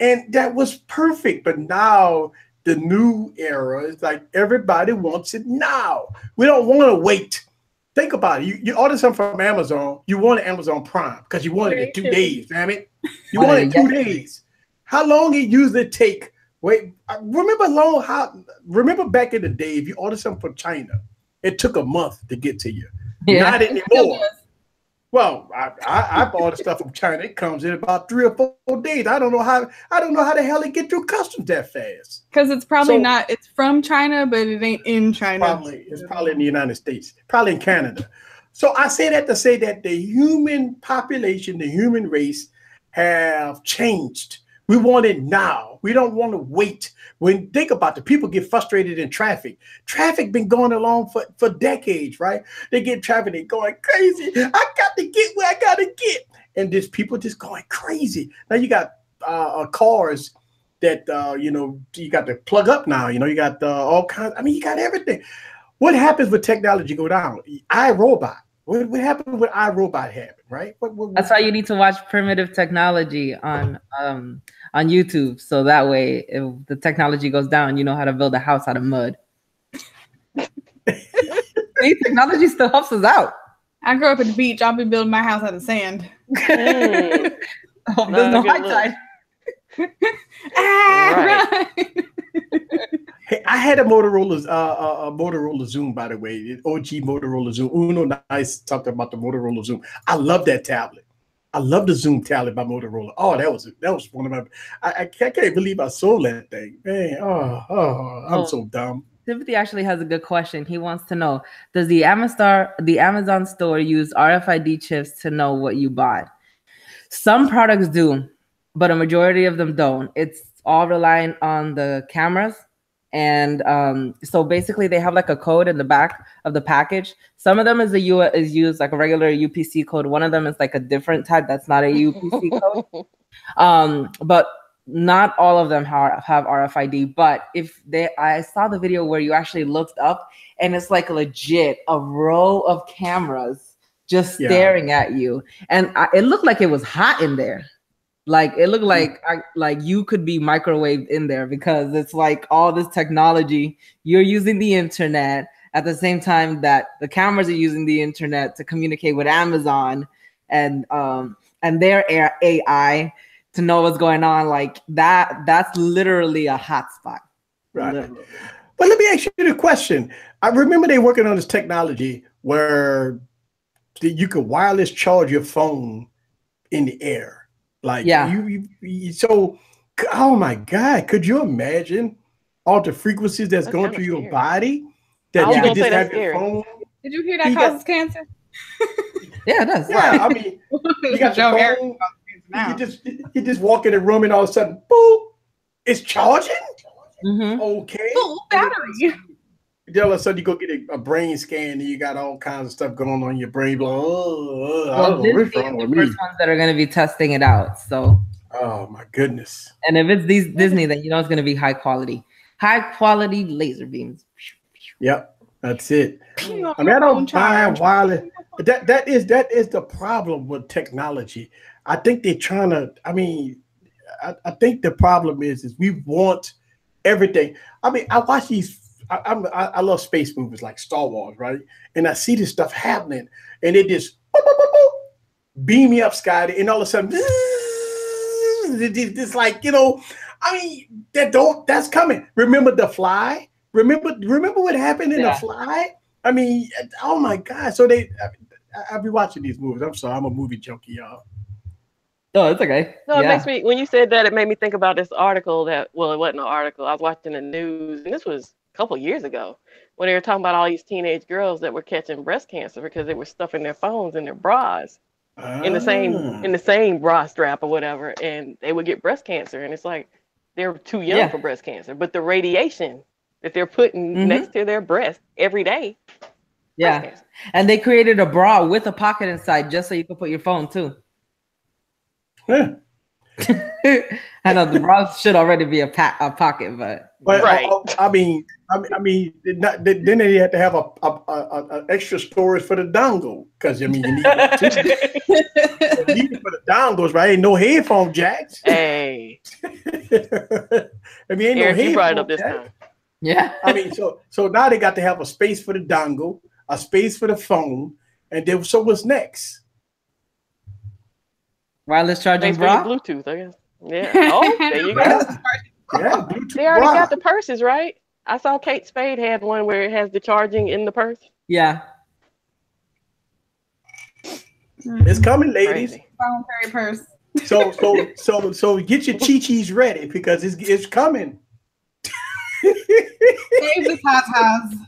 And that was perfect. But now the new era is like everybody wants it now. We don't want to wait. Think about it. You order something from Amazon, you want Amazon Prime because you want it in 2 days, damn it. You want it in 2 days. How long it usually take? Wait, remember back in the day, if you order something from China, it took a month to get to you. Yeah. Not anymore. Well, I bought stuff from China. It comes in about 3 or 4 days. I don't know how the hell it get through customs that fast. Because it's probably not. It's from China, but it ain't in China. It's probably in the United States. Probably in Canada. So I say that to say that the human population, the human race, have changed. We want it now. We don't want to wait. When think about it, people get frustrated in traffic. Traffic been going along for decades, right? They get traffic, they going crazy. I got to get where I got to get. And there's people just going crazy. Now you got cars that, you got to plug up now. You got all kinds. I mean, you got everything. What happens when technology go down? iRobot. What happened with iRobot happen, right? That's why you need to watch Primitive Technology on YouTube. So that way, if the technology goes down, you know how to build a house out of mud. See, technology still helps us out. I grew up at the beach. I'll be building my house out of sand. Hope there's no high tide. Right. Hey, I had a Motorola Zoom, by the way, the OG Motorola Zoom. Uno Nice talked about the Motorola Zoom. I love that tablet. I love the Zoom tablet by Motorola. Oh, that was one of my. I can't believe I sold that thing, man. I'm so dumb. Timothy actually has a good question. He wants to know: does the Amazon store use RFID chips to know what you bought? Some products do, but a majority of them don't. It's all relying on the cameras. And so basically they have like a code in the back of the package. Some of them is used like a regular UPC code. One of them is like a different type that's not a UPC code. But not all of them have RFID. But I saw the video where you actually looked up and it's like legit a row of cameras just staring at you. And it looked like it was hot in there. Like it looked like you could be microwaved in there because it's like all this technology. You're using the internet at the same time that the cameras are using the internet to communicate with Amazon and their AI to know what's going on. Like that's literally a hotspot. Right. Literally. But let me ask you the question. I remember they working on this technology where you could wireless charge your phone in the air. Like so, oh my God! Could you imagine all the frequencies that's going through your body that you can just have your phone? Did you hear that causes cancer? Yeah, it does. Yeah, I mean, you got your phone. You just walk in the room and all of a sudden, boom, it's charging. Mm-hmm. Okay, full battery. Then all of a sudden you go get a brain scan and you got all kinds of stuff going on in your brain. Well, Disney is the first ones that are going to be testing it out. So, oh my goodness! And if it's Disney, then you know it's going to be high quality laser beams. Yep, that's it. I mean, I don't mind wireless. That is the problem with technology. I think they're trying to. I mean, I think the problem is we want everything. I mean, I watch these. I love space movies like Star Wars, right? And I see this stuff happening, and it just beam me up, Scotty, and all of a sudden, it's like I mean, that's coming. Remember The Fly? Remember what happened in The Fly? I mean, oh my God! So I'll be watching these movies. I'm sorry, I'm a movie junkie, y'all. Oh, it's okay. No, it makes me, when you said that, it made me think about this article that, well, it wasn't an article. I was watching the news, and this was a couple years ago, when they were talking about all these teenage girls that were catching breast cancer because they were stuffing their phones in their bras, in the same bra strap or whatever, and they would get breast cancer. And it's like, they're too young for breast cancer, but the radiation that they're putting next to their breast every day. Yeah, and they created a bra with a pocket inside just so you could put your phone too. Yeah. I know the bra should already be a pocket, but right. I mean, then they had to have a extra storage for the dongle, because I mean, you need it you need it for the dongles, right? Ain't no headphone jacks. Hey, I mean, ain't Eric, no you brought it up headphone this jack. time. Yeah. I mean, so now they got to have a space for the dongle, a space for the phone, and then so what's next? Wireless charging bra? Bluetooth, I guess. Yeah. Oh, there you go. Yeah, Bluetooth they already bra. got the purses, right? I saw Kate Spade had one where it has the charging in the purse. Yeah. It's coming, ladies. Crazy. Voluntary purse. So get your chi-chis ready, because it's coming. Save the tatas.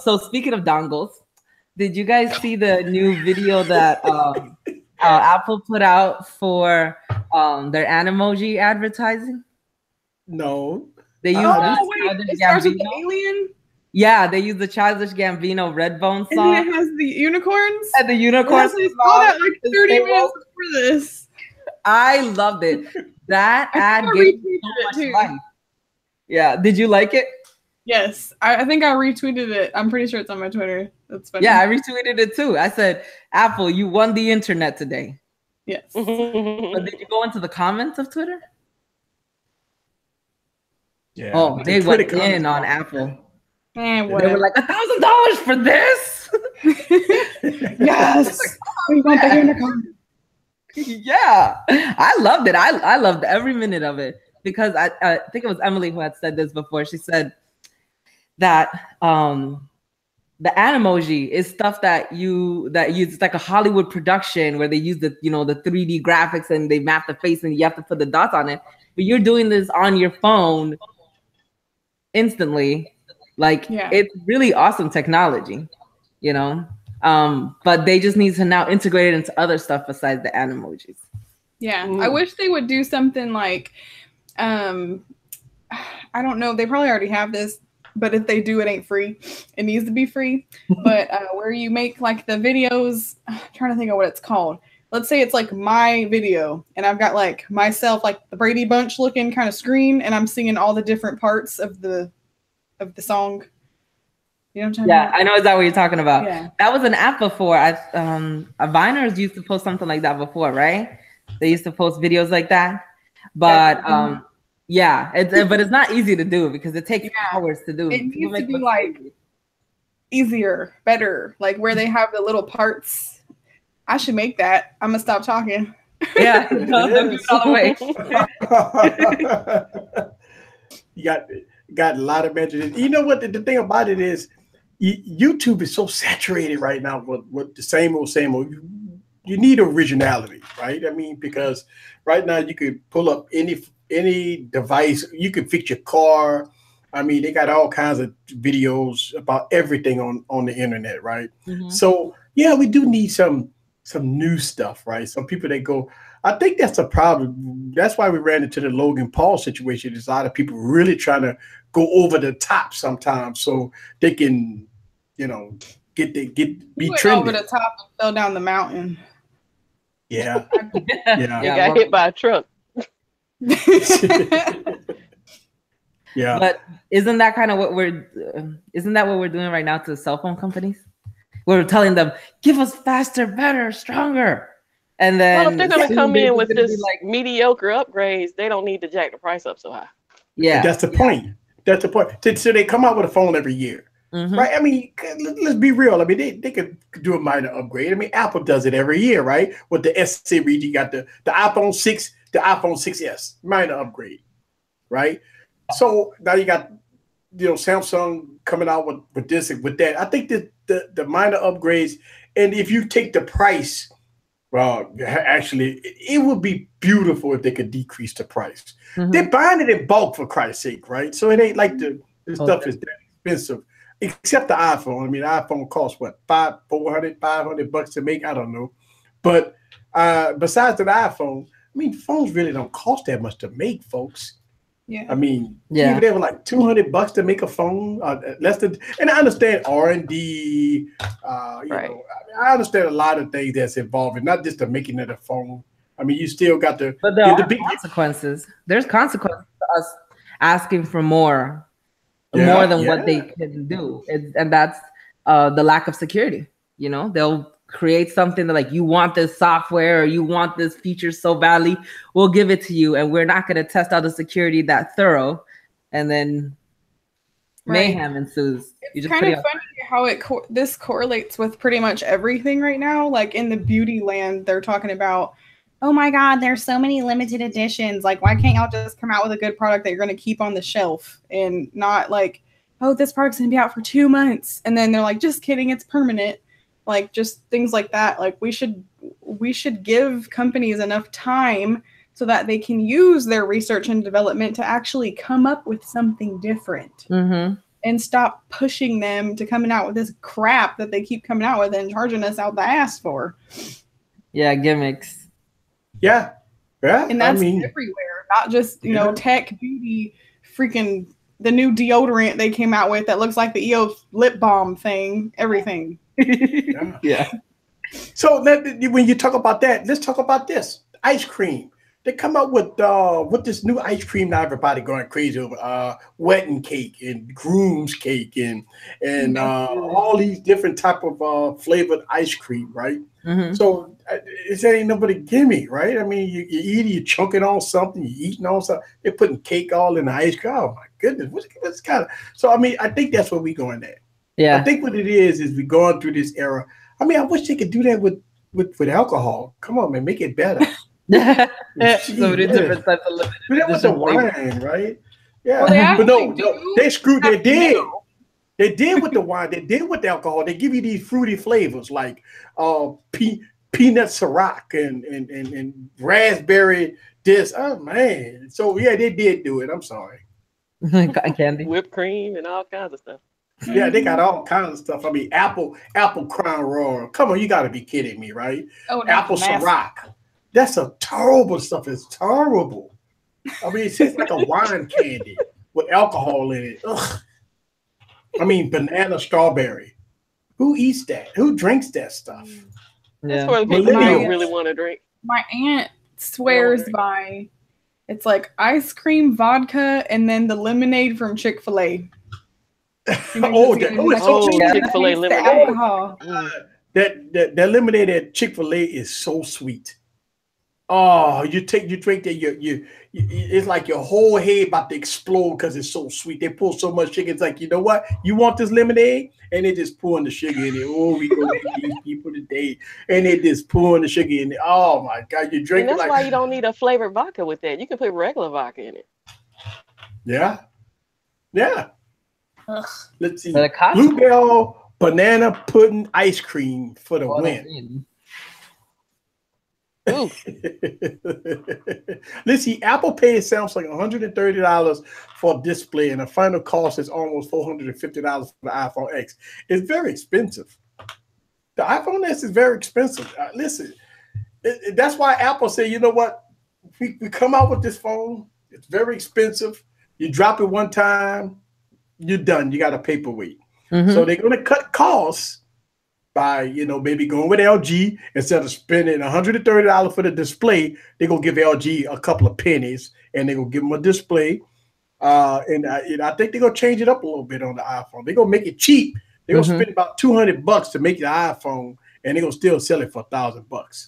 So speaking of dongles, did you guys see the new video that Apple put out for their Animoji advertising? No. They use it starts with the alien. Yeah, they use the Childish Gambino Redbone song. And it has the unicorns. And the unicorns. I saw that like 30 minutes before this. I loved it. That ad gave me so much life. Yeah. Did you like it? Yes. I think I retweeted it. I'm pretty sure it's on my Twitter. That's funny. Yeah, I retweeted it too. I said, Apple, you won the internet today. Yes. But did you go into the comments of Twitter? Yeah. Oh, they went in on Apple. Man, they were like $1,000 for this. Yes. We want the unicorn. Yeah, I loved it. I loved every minute of it, because I think it was Emily who had said this before. She said that the Animoji is stuff that it's like a Hollywood production where they use the the 3D graphics and they map the face and you have to put the dots on it. But you're doing this on your phone instantly. It's really awesome technology, but they just need to now integrate it into other stuff besides the Animojis. Yeah. I wish they would do something like, I don't know, they probably already have this, but if they do, it ain't free. It needs to be free. But where you make like the videos, I'm trying to think of what it's called. Let's say it's like my video and I've got like myself, like the Brady Bunch looking kind of screen, and I'm singing all the different parts of the song. You know what I'm talking about? I know exactly what you're talking about. Yeah. That was an app before. Viners used to post something like that before, right? They used to post videos like that. But but it's not easy to do because it takes hours to do. It needs to be like easier, better, like where they have the little parts. I should make that. I'm gonna stop talking. Yeah, don't give it all away. You got a lot of mentions. You know what? The thing about it is, YouTube is so saturated right now with the same old. You need originality, right? I mean, because right now you could pull up any device. You could fix your car. I mean, they got all kinds of videos about everything on the internet, right? Mm-hmm. So yeah, we do need some new stuff, right? Some people that go. I think that's a problem. That's why we ran into the Logan Paul situation. There's a lot of people really trying to go over the top sometimes, so they can, be trendy. Over the top and fell down the mountain. Yeah, yeah. He got hit by a truck. Yeah, but isn't that what we're doing right now to cell phone companies? We're telling them, give us faster, better, stronger. And then if they're going to come in with this mediocre upgrades, they don't need to jack the price up so high. Yeah, that's the point. That's the point. So they come out with a phone every year, right? I mean, let's be real. I mean, they could do a minor upgrade. I mean, Apple does it every year, right? With the S series, you got the iPhone 6, the iPhone 6s, minor upgrade, right? So now you got Samsung coming out with this and with that. I think that the minor upgrades and if you take the price, well, actually, it would be beautiful if they could decrease the price. They're buying it in bulk, for Christ's sake, right? So it ain't like the stuff is that expensive, except the iPhone. I mean, the iPhone costs what, $500 to make? I don't know. But besides the iPhone, I mean, phones really don't cost that much to make, folks. Yeah. I mean, even they were like $200 to make a phone, less than. And I understand R&D. You know, I understand a lot of things that's involved, and not just the making of the phone. I mean, you still got to. But there are consequences. There's consequences to us asking for more than what they can do, and that's the lack of security. You know, they'll create something that, like, you want this software or you want this feature so badly, we'll give it to you, and we're not going to test out the security that thorough, and then mayhem ensues. It's kind of funny how this correlates with pretty much everything right now. Like in the beauty land, they're talking about, oh my God, there's so many limited editions. Like, why can't y'all just come out with a good product that you're going to keep on the shelf and not like, oh, this product's going to be out for 2 months, and then they're like, just kidding, it's permanent. Like, just things like that. Like, we should give companies enough time so that they can use their research and development to actually come up with something different, and stop pushing them to coming out with this crap that they keep coming out with and charging us out the ass for. Yeah, gimmicks. Yeah. And that's everywhere, not just, you know, tech, beauty, freaking the new deodorant they came out with that looks like the EOS lip balm thing, everything. Yeah. So when you talk about that, let's talk about this ice cream. They come up with this new ice cream now. Everybody going crazy over wedding cake and groom's cake and all these different type of flavored ice cream, right? So it ain't nobody gimme, right? I mean, you eat it, you chunking on something, you eating on something. They're putting cake all in the ice cream. Oh my goodness, what's kind of? So I mean, I think that's what we going at. Yeah, I think what it is we're going through this era. I mean, I wish they could do that with alcohol. Come on, man, make it better. So many different types of limited. But that was the wine, right? Yeah, well, but no, they screwed. They did. They did with the wine. They did with the alcohol. They give you these fruity flavors like peanut Ciroc and raspberry. This, oh man. So yeah, they did do it. I'm sorry. Cotton candy, whipped cream, and all kinds of stuff. Yeah, they got all kinds of stuff. I mean, apple Crown Royal. Come on, you got to be kidding me, right? Oh, apple Ciroc. That's a terrible stuff. It's terrible. I mean, it tastes like a wine candy with alcohol in it. Ugh. I mean, banana strawberry. Who eats that? Who drinks that stuff? That's what people don't really want to drink. My aunt swears by. It's like ice cream, vodka, and then the lemonade from Chick-fil-A. Chick-fil-A lemonade. That lemonade at Chick-fil-A is so sweet. Oh, you drink that, it's like your whole head about to explode because it's so sweet. They pull so much sugar. It's like, you know what? You want this lemonade? And they just pouring the sugar in it. Oh, we go get these people today. And they just pouring the sugar in it. Oh my God, you drink it. And that's why you don't need a flavored vodka with that. You can put regular vodka in it. Yeah. Ugh. Let's see. Bluebell banana pudding ice cream for the win. Let's see. Apple Pay sounds like $130 for a display, and the final cost is almost $450 for the iPhone X. It's very expensive. The iPhone X is very expensive. Listen, that's why Apple said, you know what? We come out with this phone. It's very expensive. You drop it one time, you're done. You got a paperweight. So they're going to cut costs by, maybe going with LG. Instead of spending $130 for the display, they're going to give LG a couple of pennies, and they're going to give them a display. And I think they're going to change it up a little bit on the iPhone. They're going to make it cheap. They're going to spend about $200 to make the iPhone, and they're going to still sell it for $1,000.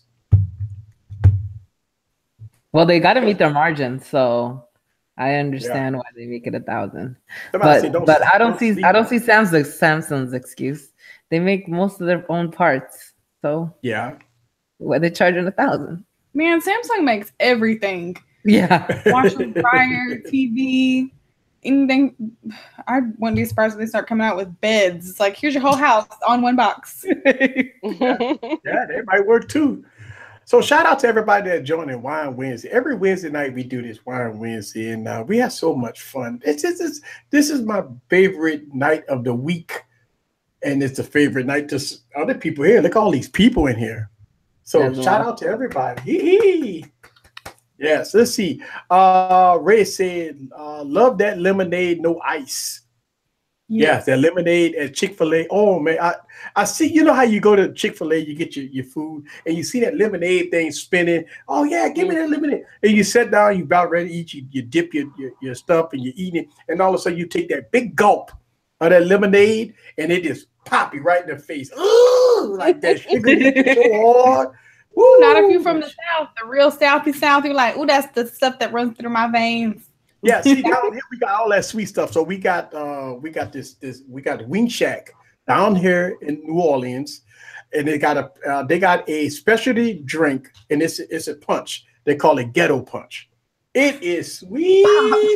Well, they got to meet their margins, so I understand why they make it $1,000. But I don't see Samsung's excuse. They make most of their own parts, so why they charging $1,000? Man, Samsung makes everything. Yeah, washer, dryer, TV. anything. I wouldn't be surprised if they start coming out with beds. It's like, here's your whole house on one box. Yeah, that might work too. So shout out to everybody that joining Wine Wednesday. Every Wednesday night we do this Wine Wednesday, and we have so much fun. This is my favorite night of the week, and it's the favorite night to other people here. Look at all these people in here. So shout out to everybody. Yes, let's see. Ray said, love that lemonade, no ice. Yes, that lemonade at Chick-fil-A. Oh man, I see. You know how you go to Chick-fil-A, you get your food, and you see that lemonade thing spinning. Oh yeah, give me that lemonade. And you sit down, you about ready to eat. You dip your stuff, and you're eating it, and all of a sudden you take that big gulp of that lemonade, and it just pop you right in the face. Ooh, like that sugar hit you so hard. Woo. Not if you're from the South, the real Southie South. You're like, oh, that's the stuff that runs through my veins. Yeah, see down here we got all that sweet stuff. So we got the Wing Shack down here in New Orleans, and they got a specialty drink, and it's a punch. They call it Ghetto Punch. It is sweet.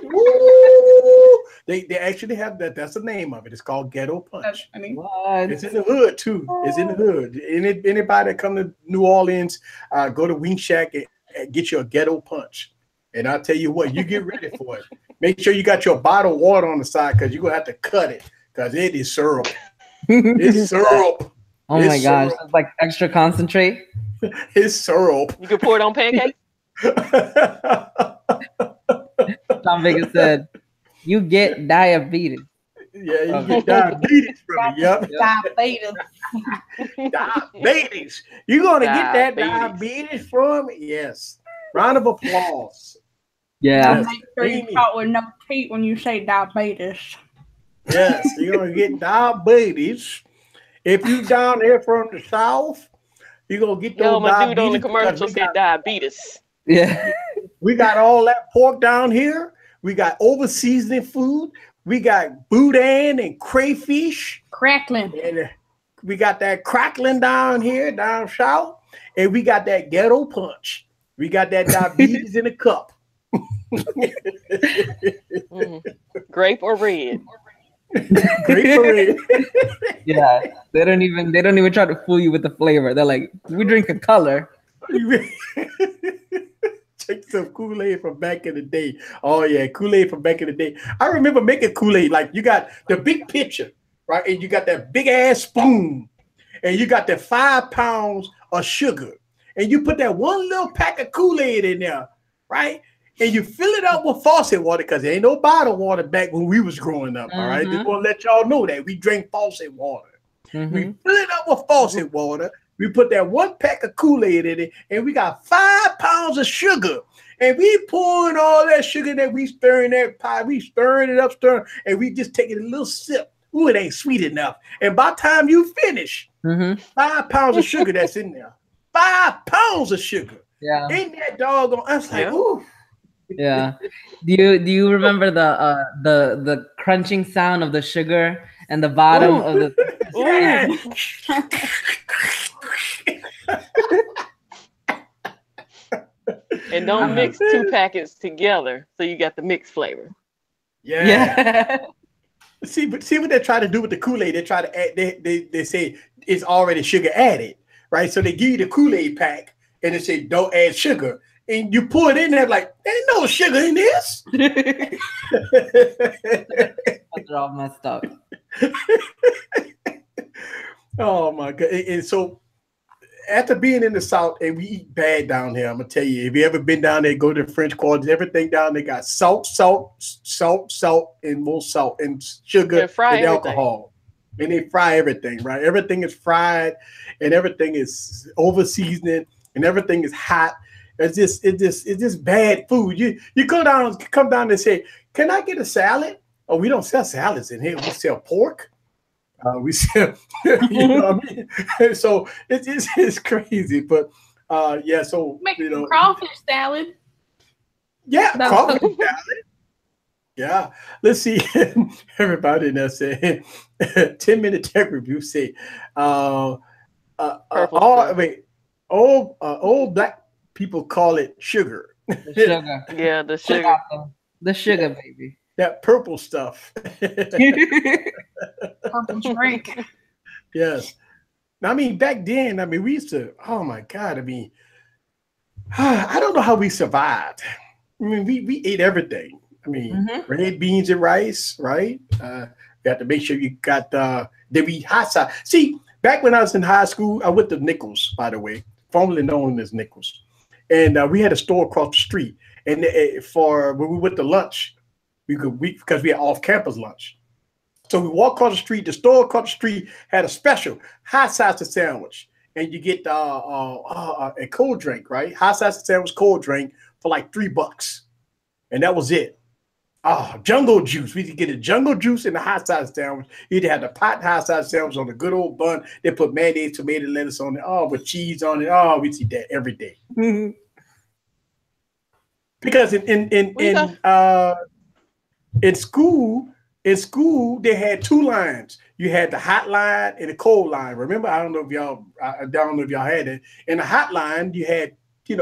Woo! They actually have that. That's the name of it. It's called Ghetto Punch. It's in the hood too. It's in the hood. Anybody that come to New Orleans, go to Wing Shack and get you a Ghetto Punch. And I'll tell you what, you get ready for it. Make sure you got your bottled water on the side because you're going to have to cut it because it is syrup. It's syrup. Oh my gosh. It's like extra concentrate. It's syrup. You can pour it on pancakes. Tom Vegas said, you get diabetes. Yeah, you get diabetes from it. Yep. Diabetes. Diabetes. You're going to get that diabetes from it? Yes. Round of applause. Yeah. Make sure you talk with no teeth when you say diabetes. Yes, you're going to get diabetes. If you down there from the South, you're going to get those my diabetes. dude on the commercial said diabetes. Yeah. We got all that pork down here. We got over-seasoning food. We got boudin and crayfish. Crackling. And we got that crackling down here, down south. And we got that Ghetto Punch. We got that diabetes in a cup. Grape or red? Grape or red? Yeah, they don't even try to fool you with the flavor. They're like, we drink a color. Take some Kool-Aid from back in the day. Oh yeah, Kool-Aid from back in the day. I remember making Kool-Aid. Like you got the big pitcher, right? And you got that big ass spoon, and you got that 5 pounds of sugar. And you put that one little pack of Kool-Aid in there, right? And you fill it up with faucet water because there ain't no bottled water back when we was growing up, all right? Just want to let y'all know that we drink faucet water. We fill it up with faucet water. We put that one pack of Kool-Aid in it, and we got 5 pounds of sugar. And we pouring all that sugar that we stirring that pie. We stirring it up, and we just taking a little sip. Ooh, it ain't sweet enough. And by the time you finish, 5 pounds of sugar that's in there. 5 pounds of sugar. Yeah. Ain't that doggone? I was like, ooh. Yeah. Do you remember the crunching sound of the sugar and the bottom of the And don't mix 2 packets together so you got the mixed flavor. Yeah. See what they try to do with the Kool-Aid. They try to add, they say it's already sugar added. Right, so they give you the Kool-Aid pack, and they say don't add sugar, and you pour it in there like there ain't no sugar in this. They're all messed up. Oh my god! And so after being in the South, and we eat bad down here, I'm gonna tell you, if you ever been down there, go to the French Quarters. Everything down there got salt, and more salt and sugar and alcohol. And they fry everything, right? Everything is fried, and everything is over seasoning, and everything is hot. It's just bad food. You come down and say, "Can I get a salad?" Oh, we don't sell salads in here. We sell pork. We sell, you know what I mean? So it's crazy, but yeah. So make crawfish salad. Yeah, crawfish salad. Yeah, let's see. Everybody in there said 10-minute tech review say old black people call it sugar. The sugar. Yeah, the sugar. The sugar, baby. that purple stuff. Purple drink. Yes. Now, I mean, back then, I mean, we used to, oh my God, I mean, I don't know how we survived. I mean, we ate everything. I mean, red beans and rice, right? You have to make sure you got, then we hot sauce. See, back when I was in high school, I went to Nichols, by the way, formerly known as Nichols. And we had a store across the street. And for when we went to lunch, because we had off-campus lunch. So we walked across the street. The store across the street had a special hot sausage sandwich, and you get a cold drink, right? Hot sausage sandwich, cold drink for like $3, and that was it. Jungle juice. We could get a jungle juice and a hot sausage sandwich. You'd have the pot hot sausage sandwich on the good old bun. They put mayonnaise, tomato, lettuce on it. With cheese on it. We see that every day. Because in school, they had two lines. You had the hot line and the cold line. Remember, I don't know if y'all had it. In the hot line, you had,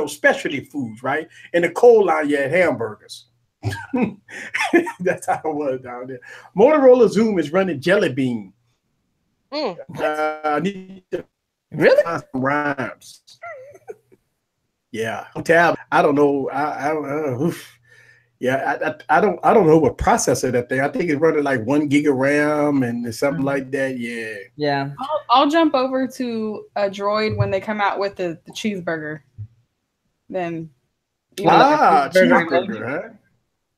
specialty foods, right? In the cold line, you had hamburgers. That's how it was down there. Motorola Zoom is running Jelly Bean. I need to find some rhymes. Yeah, I don't know. I don't know. Yeah, I don't know what processor that thing. I think it's running like 1 gig of RAM and something like that. Yeah. Yeah. I'll jump over to a Droid when they come out with the cheeseburger. Then cheeseburger, huh?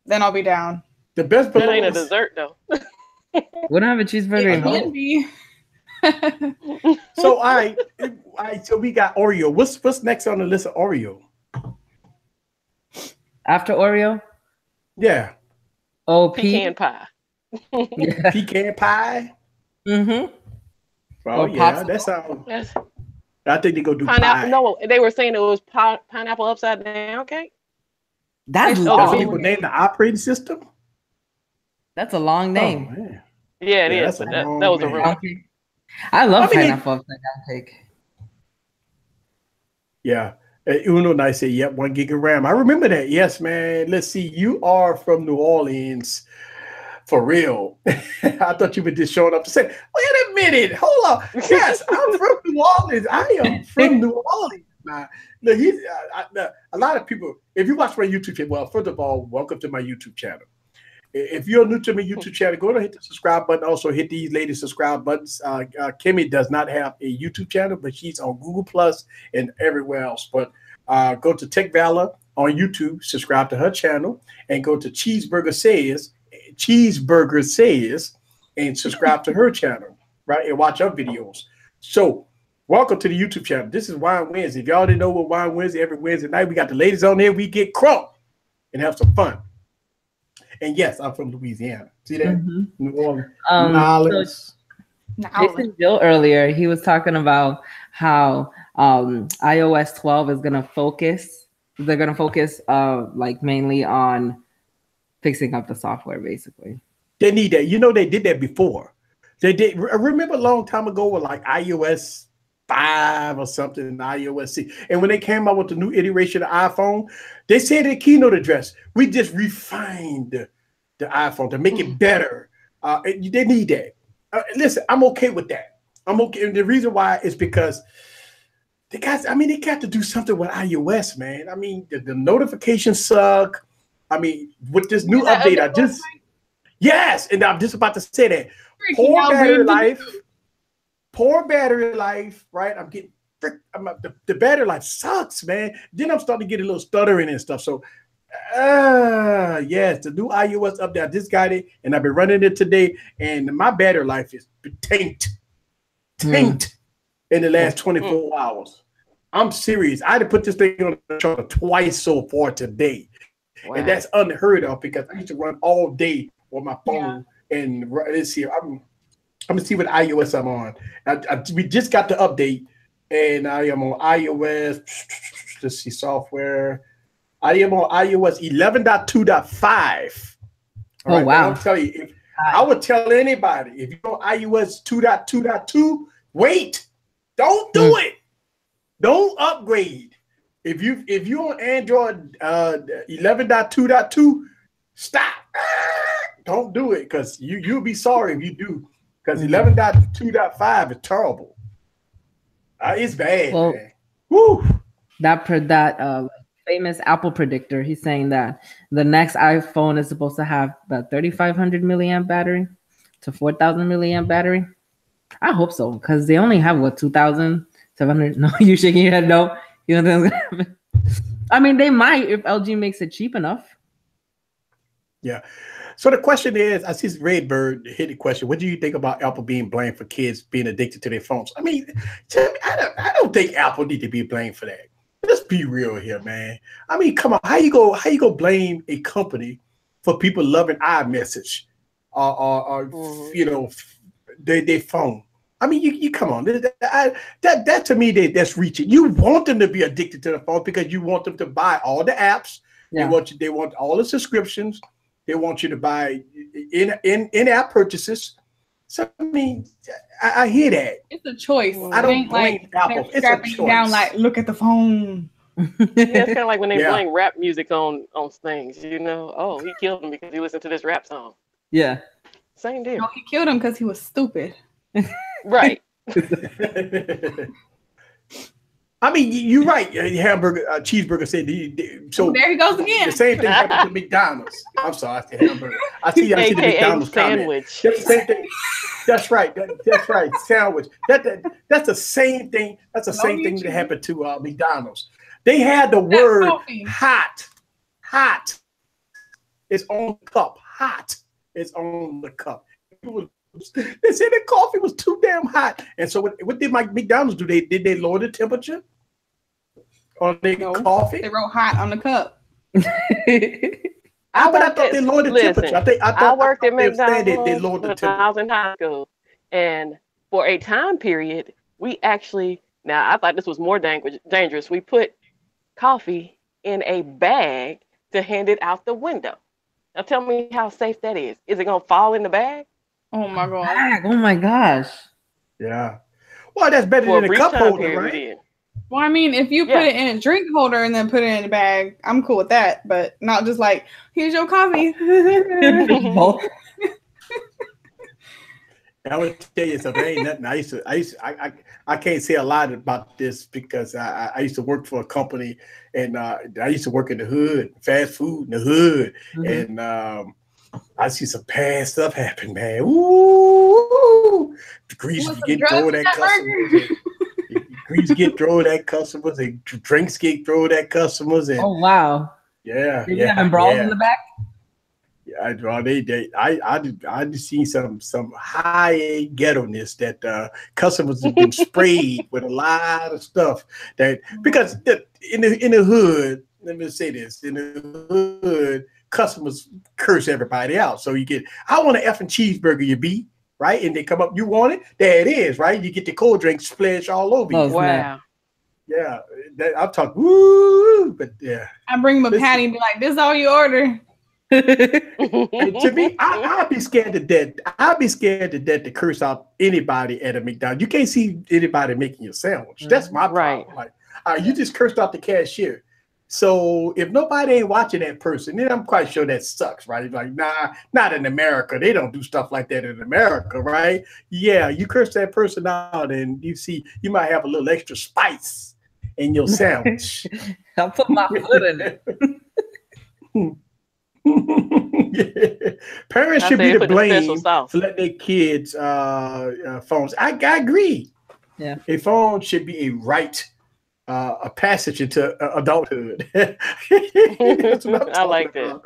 Then I'll be down. The best that ain't a dessert though. We don't have a cheeseburger It can be. So so we got Oreo. What's next on the list of Oreo? After Oreo? Yeah. Pecan pie. Yeah. Pecan pie? Mm-hmm. Oh, yeah. That sounds... I think they go do pineapple. pie. No, they were saying it was pineapple upside down cake. That's what people name the operating system? That's a long name. Oh, man. Yeah, it is. That was a real. I love pineapple upside down cake. Yeah. Uno and I say, yep, 1 gig of RAM. I remember that. Yes, man. Let's see. You are from New Orleans. For real. I thought you were just showing up to say, wait a minute. Hold on. Yes, I'm from New Orleans. I am from New Orleans. Now, look, a lot of people, if you watch my YouTube channel, well, first of all, welcome to my YouTube channel. If you're new to my YouTube channel, go ahead and hit the subscribe button. Also, hit these latest subscribe buttons. Kimmy does not have a YouTube channel, but she's on Google Plus and everywhere else. But go to Tech Valor on YouTube, subscribe to her channel, and go to Cheeseburger Says, and subscribe to her channel, right? And watch her videos. So, welcome to the YouTube channel. This is Wine Wednesday. If y'all didn't know what Wine Wednesday, every Wednesday night, we got the ladies on there. We get crunk and have some fun. And yes, I'm from Louisiana. See that? New Orleans. Jason Jill earlier, he was talking about how iOS 12 is going to focus. They're going to focus like mainly on fixing up the software, basically. They need that. They did that before. They did. I remember a long time ago with like iOS 5 or something, iOS 6. And when they came out with the new iteration of iPhone, they said in the keynote address, we just refined the iPhone to make it better. They need that. Listen, I'm okay with that. I'm okay. And the reason why is because they got to do something with iOS, man. I mean, the notifications suck. I mean, with this new update, yes, and I'm just about to say that. Poor battery life, right? I'm getting the battery life sucks, man. Then I'm starting to get a little stuttering and stuff. So, yes, the new iOS update, I just got it, and I've been running it today, and my battery life is tanked in the last 24 hours. I'm serious. I had to put this thing on the charger twice so far today. Wow. And that's unheard of because I used to run all day on my phone. Yeah. And let's see, I'm gonna see what iOS I'm on. We just got the update, and I am on iOS. Let's see, software. I am on iOS 11.2.5. Oh, wow! I'll tell you, I would tell anybody if you're on iOS 2.2.2, wait, don't do it. Don't upgrade. If you're on Android 11.2.2, stop. don't do it because you'll be sorry if you do. Because 11.2.5 is terrible. It's bad, man. Woo! That famous Apple predictor, he's saying that the next iPhone is supposed to have the 3,500 milliamp battery to 4,000 milliamp battery. I hope so, because they only have 2,700. No, you shaking your head. No, you don't think that's gonna happen. I mean, they might if LG makes it cheap enough. Yeah. So the question is, I see Redbird hit the question. What do you think about Apple being blamed for kids being addicted to their phones? I mean, I don't think Apple need to be blamed for that. Let's be real here, man. I mean, come on, how you go blame a company for people loving iMessage or their phone? I mean, you come on. That to me, that's reaching. You want them to be addicted to the phone because you want them to buy all the apps. Yeah. They want all the subscriptions. They want you to buy in-app purchases. So I mean, I hear that. It's a choice. I don't blame Apple. It's a choice. Down like, look at the phone. Yeah, it's kind of like when they playing rap music on things. You know, oh, he killed him because he listened to this rap song. Yeah, same deal. No, he killed him because he was stupid. Right. I mean, you're right. Cheeseburger said so. There he goes again. The same thing happened to McDonald's. I'm sorry, I said hamburger. I see the McDonald's sandwich. That's the same thing. That's right. That's right. Sandwich. That's the same thing. That's the same thing that happened to McDonald's. They had the word hot. Hot. It's on the cup. Hot. It's on the cup. They said the coffee was too damn hot. And so what did McDonald's do? Did they lower the temperature on their coffee? They wrote hot on the cup. I thought they lowered the temperature. I worked at McDonald's when I was in high school. And for a time period, we actually, now I thought this was more dangerous. We put coffee in a bag to hand it out the window. Now tell me how safe that is. Is it going to fall in the bag? Oh my god! Oh my gosh! Yeah. Well, that's better than a cup holder, right? Well, I mean, if you put it in a drink holder and then put it in a bag, I'm cool with that. But not just like, here's your coffee. I would tell you something. Ain't nothing. I can't say a lot about this because I used to work for a company and I used to work in the hood, fast food in the hood, and. I see some bad stuff happen, man. Ooh, the grease get thrown at customers. Grease get thrown at customers, and drinks get thrown at customers. And, oh wow! Yeah, you having brawls in the back? Yeah, I just seen some high ghetto-ness that customers have been sprayed with a lot of stuff that because in the hood. Let me say this: in the hood. Customers curse everybody out. So you get, I want an effing cheeseburger, you be, right? And they come up, you want it? There it is, right? You get the cold drink splash all over you. Wow. Yeah. I'm talking, woo, but yeah. I bring them a patty and be like, this is all you order. To me, I'd be scared to death. I'd be scared to death to curse out anybody at a McDonald's. You can't see anybody making your sandwich. That's my problem. Like, you just cursed out the cashier. So if nobody ain't watching that person, then I'm quite sure that sucks, right? It's like, nah, not in America. They don't do stuff like that in America, right? Yeah, you curse that person out and you see, you might have a little extra spice in your sandwich. I'll put my foot in it. Yeah. Parents should be to blame for letting their kids phones. I agree. Yeah, a phone should be a right. A passage into adulthood. I like that.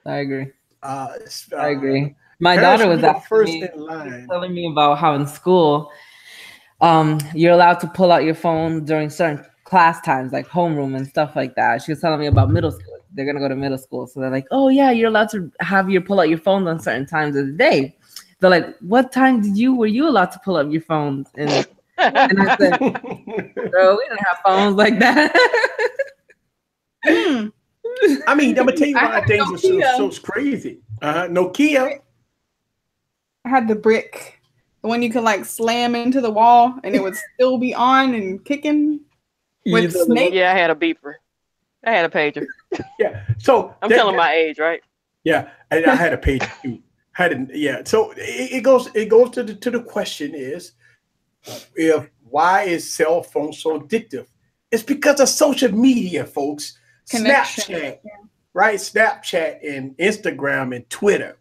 I agree. I agree. My daughter was telling me about how in school, you're allowed to pull out your phone during certain class times, like homeroom and stuff like that. She was telling me about middle school. They're gonna go to middle school, so they're like, "Oh yeah, you're allowed to pull out your phones on certain times of the day." They're like, "What time were you allowed to pull up your phones?" And I said, "Bro, we didn't have phones like that." I mean, I'm gonna tell you why things are so crazy. Nokia. I had the brick, the one you could like slam into the wall and it would still be on and kicking with snake. Yeah, I had a beeper. I had a pager. Yeah, so I'm telling my age, right? Yeah, and I had a pager too. Yeah. So it goes to the question is, why is cell phone so addictive? It's because of social media, folks. Connection. Snapchat, right? Snapchat and Instagram and Twitter.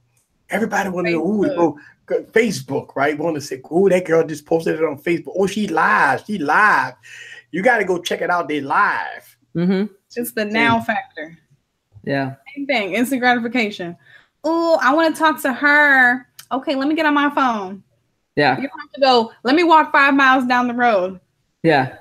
Everybody want to know who to go. Facebook, right? Want to say, oh, that girl just posted it on Facebook. Oh, she live. She live. You got to go check it out. They live. Mm-hmm. It's the now factor. Yeah. Same thing. Instant gratification. Oh, I want to talk to her. Okay, let me get on my phone. Yeah. You don't have to go. Let me walk 5 miles down the road. Yeah.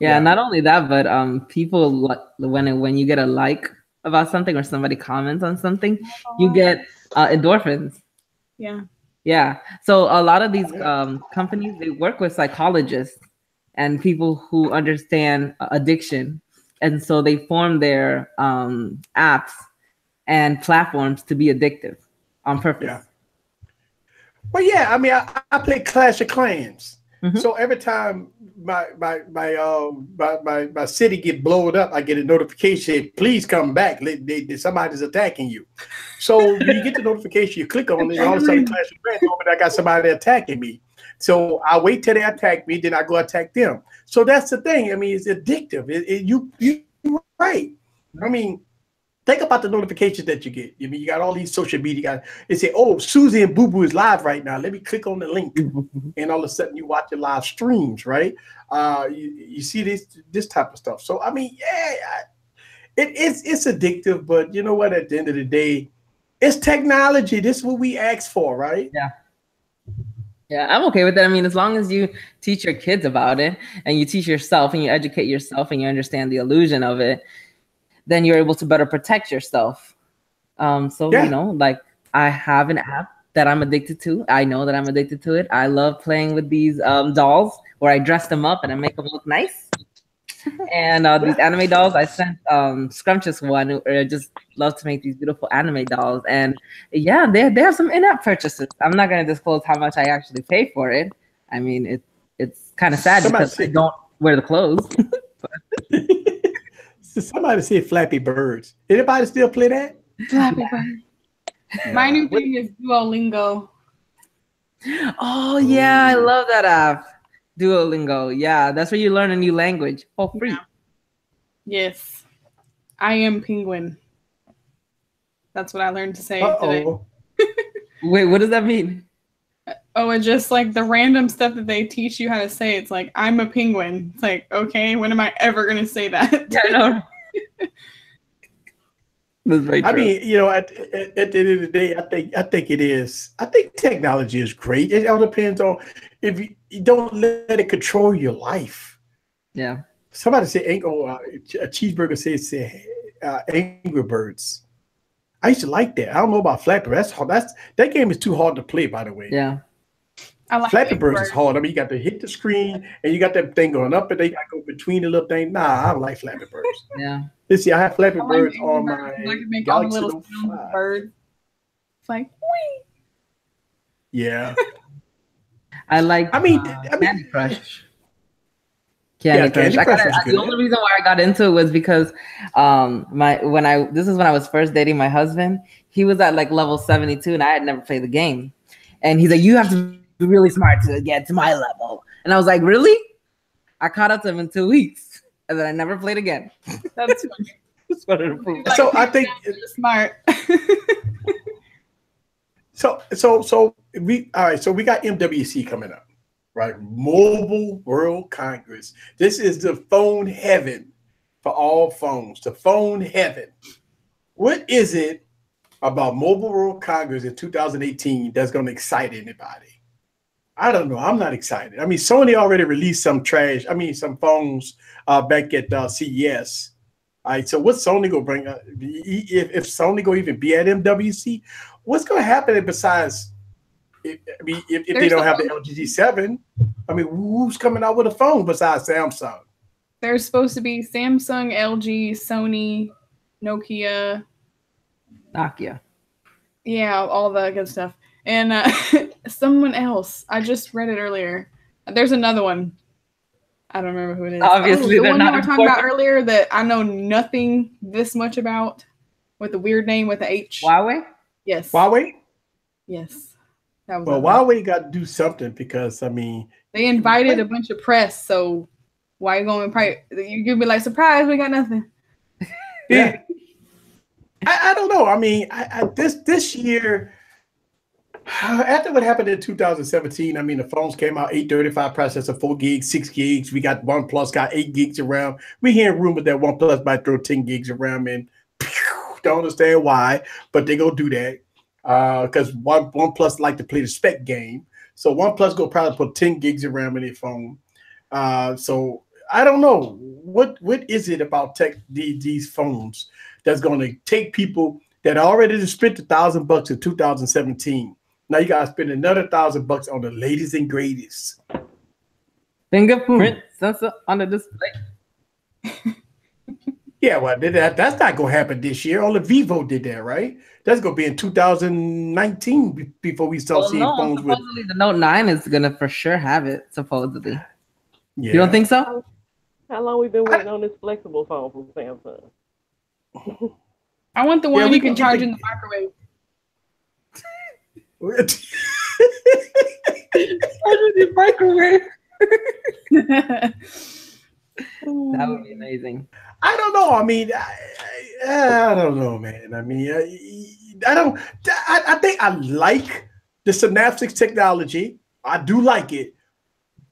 Yeah. Not only that, but people, when you get a like about something or somebody comments on something, you get endorphins. Yeah. Yeah. So a lot of these companies, they work with psychologists and people who understand addiction. And so they form their apps and platforms to be addictive on purpose. Yeah. Well, yeah. I mean, I play Clash of Clans. Mm-hmm. So every time my city get blown up, I get a notification. Please come back. Somebody's attacking you. So you get the notification, you click on it, and all of a sudden Clash of Clans open. I got somebody attacking me. So I wait till they attack me, then I go attack them. So that's the thing. I mean, it's addictive. You're right. I mean, think about the notifications that you get. I mean, you got all these social media. They say, "Oh, Susie and Boo Boo is live right now. Let me click on the link," and all of a sudden you watch your live streams, right? You see this type of stuff. So I mean, yeah, it's addictive. But you know what? At the end of the day, it's technology. This is what we asked for, right? Yeah. Yeah, I'm okay with that. I mean, as long as you teach your kids about it and you teach yourself and you educate yourself and you understand the illusion of it, then you're able to better protect yourself. You know, like I have an app that I'm addicted to. I know that I'm addicted to it. I love playing with these dolls where I dress them up and I make them look nice. And these anime dolls, I sent Scrumptious one who just love to make these beautiful anime dolls. And yeah, they have some in-app purchases. I'm not going to disclose how much I actually pay for it. I mean, it's kind of sad because I don't wear the clothes. Somebody said Flappy Birds. Anybody still play that? Flappy Birds. My new thing is Duolingo. Oh yeah, I love that app. Duolingo. Yeah, that's where you learn a new language for free. Yeah. Yes. I am penguin. That's what I learned to say today. Wait, what does that mean? Oh, it's just like the random stuff that they teach you how to say. It's like, I'm a penguin. It's like, okay, when am I ever going to say that? Yeah, I know. That's very true. I mean, you know, at the end of the day, I think it is. I think technology is great. It all depends on if you don't let it control your life. Yeah. Somebody said, a cheeseburger says Angry Birds. I used to like that. I don't know about Flappy Bird. That game is too hard to play, by the way. Yeah. I like Flappy Birds is hard. I mean, you got to hit the screen and you got that thing going up and they got to go between the little thing. Nah, I don't like Flappy Birds. Yeah. Let's see, I have Flappy Birds on my I can make all the little birds. It's like, whee. Yeah. I like Candy Crush. Candy Crush. The only reason why I got into it was because this is when I was first dating my husband. He was at like level 72 and I had never played the game. And he's like, you have to be really smart to get to my level. And I was like, really? I caught up to him in 2 weeks. And then I never played again. That's funny. So I think smart. So we got MWC coming up. Right, Mobile World Congress. This is the phone heaven for all phones. The phone heaven. What is it about Mobile World Congress in 2018 that's going to excite anybody? I don't know. I'm not excited. I mean, Sony already released some phones back at CES. All right, so what's Sony going to bring up? If Sony going to even be at MWC, what's going to happen besides? If they don't have the LG G7, I mean, who's coming out with a phone besides Samsung? There's supposed to be Samsung, LG, Sony, Nokia. Yeah, all the good stuff. And someone else. I just read it earlier. There's another one. I don't remember who it is. Obviously, the they're one not you were talking about earlier that I know nothing this much about, with the weird name with the H. Huawei? Yes. Huawei? Yes. That was well, Huawei got to do something because, I mean. They invited a bunch of press, so why you going to you could be like, surprise, we got nothing. Yeah. I don't know. I mean, this year, after what happened in 2017, I mean, the phones came out 835 processor, 4 gigs, 6 gigs. We got OnePlus got 8 gigs around. We hearing rumors that OnePlus might throw 10 gigs around, and don't understand why, but they go do that because OnePlus like to play the spec game. So OnePlus go probably put 10 gigs of RAM in their phone. So I don't know what is it about these phones that's going to take people that already spent $1,000 in 2017. Now you got to spend another $1,000 on the latest and greatest fingerprint sensor on the display. Yeah, well, that's not going to happen this year. Only Vivo did that, right? That's going to be in 2019 before we start seeing phones with. Supposedly the Note 9 is going to for sure have it, supposedly. Yeah. You don't think so? How long we been waiting on this flexible phone from Samsung? I want the one you can charge in the microwave. Charge in the microwave. That would be amazing. I don't know. I mean, I don't know, man. I mean, I think I like the Synaptics technology. I do like it,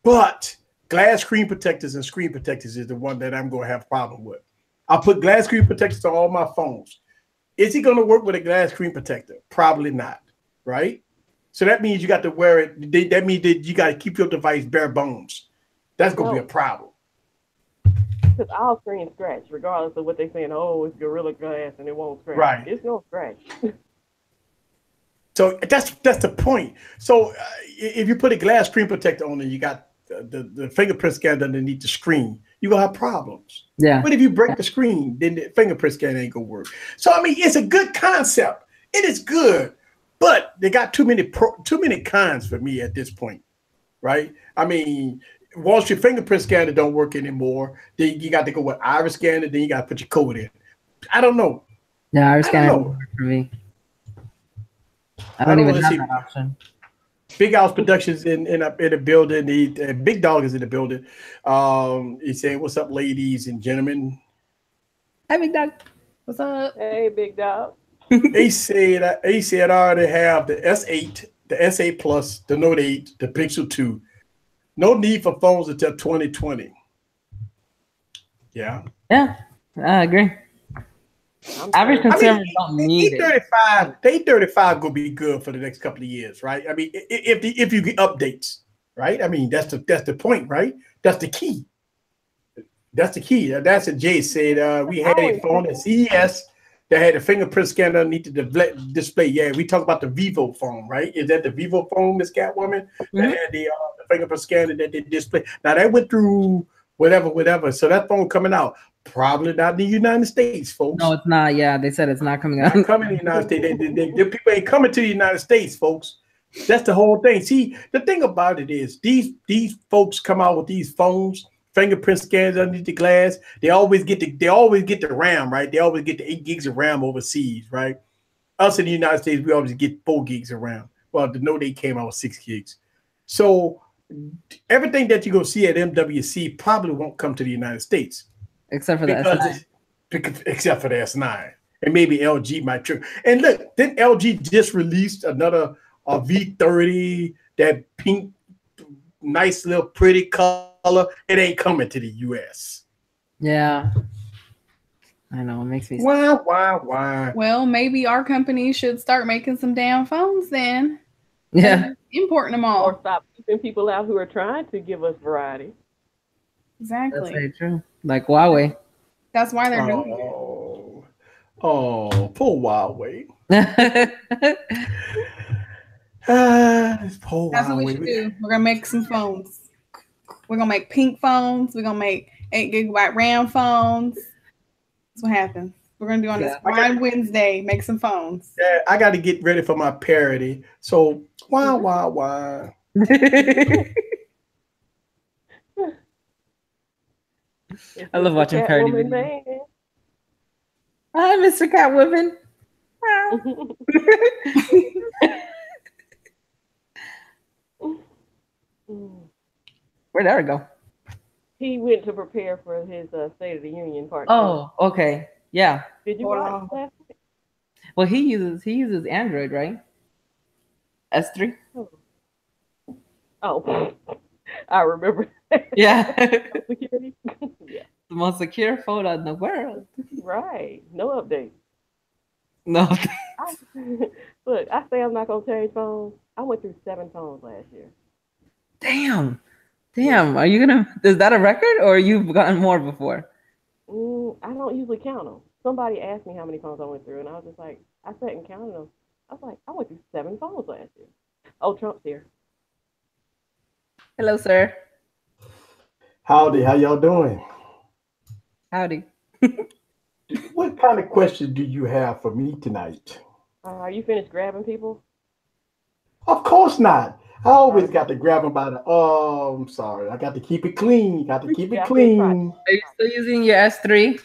but glass screen protectors and screen protectors is the one that I'm going to have a problem with. I'll put glass screen protectors on all my phones. Is it going to work with a glass screen protector? Probably not, right? So that means you got to wear it. That means that you got to keep your device bare bones. That's going to be a problem. Because all screens scratch, regardless of what they're saying. Oh, it's Gorilla Glass and it won't scratch. Right. It's going to scratch. So that's the point. So if you put a glass screen protector on and you got the fingerprint scanner underneath the screen, you're going to have problems. Yeah. But if you break the screen, then the fingerprint scanner ain't going to work. So, I mean, it's a good concept. It is good, but they got too many cons for me at this point, right? I mean, once your fingerprint scanner don't work anymore, then you got to go with iris scanner, then you got to put your code in. I don't know. Yeah, iris scanner don't work for me. I don't even have that option. Big House Productions in the building. The Big Dog is in the building. He's saying, "What's up, ladies and gentlemen?" Hi, Big Dog. What's up? Hey, Big Dog. He said, I already have the S8, the S8 Plus, the Note 8, the Pixel 2. No need for phones until 2020. Yeah. Yeah, I agree. Average consumers don't need it. The 35 gonna be good for the next couple of years, right? I mean, if you get updates, right? I mean, that's the point, right? That's the key. That's the key. That's what Jay said. We had a phone at CES that had a fingerprint scanner underneath the display. Yeah, we talk about the Vivo phone, right? Is that the Vivo phone, Miss Catwoman? Mm-hmm. That had the fingerprint scanner that they display. Now that went through whatever. So that phone coming out. Probably not in the United States, folks. No, it's not. Yeah, they said it's not coming out. Not coming to the United States. The people ain't coming to the United States, folks. That's the whole thing. See, the thing about it is these folks come out with these phones, fingerprint scans underneath the glass. They always get the RAM, right? They always get the 8 gigs of RAM overseas, right? Us in the United States, we always get 4 gigs of RAM. Well, the Note 8 came out with 6 gigs. So everything that you're gonna see at MWC probably won't come to the United States. Except for the S9. Except for the S9. And maybe LG might trip. And look, then LG just released another V30, that pink, nice little pretty color. It ain't coming to the US. Yeah. I know, it makes me Why? Well, maybe our company should start making some damn phones then. Yeah. Importing them all. Or stop keeping people out who are trying to give us variety. Exactly. That's very true. Like Huawei. That's why they're doing it. Oh, poor Huawei. Poor That's what we should do. We're gonna make some phones. We're gonna make pink phones. We're gonna make 8 gigabyte RAM phones. That's what happens. We're gonna do on this Wednesday. Make some phones. Yeah, I got to get ready for my parody. So why? I love watching parody videos. Hi, Mr. Catwoman. Where'd Eric go? He went to prepare for his State of the Union part. Oh, okay. Yeah. Did you watch that? Well, he uses Android, right? S3. Oh, I remember. Yeah. Security. Yeah. The most secure phone in the world. Right. No update. No. Look, I say I'm not gonna change phones. I went through 7 phones last year. Damn. Are you gonna? Is that a record, or you've gotten more before? I don't usually count them. Somebody asked me how many phones I went through, and I was just like, I sat and counted them. I was like, I went through 7 phones last year. Oh, Trump's here. Hello, sir. Howdy, how y'all doing? Howdy. What kind of questions do you have for me tonight? Are you finished grabbing people? Of course not. I always got to grab them by the. Oh, I'm sorry. I got to keep it clean. Got to keep it clean. Are you still using your S3?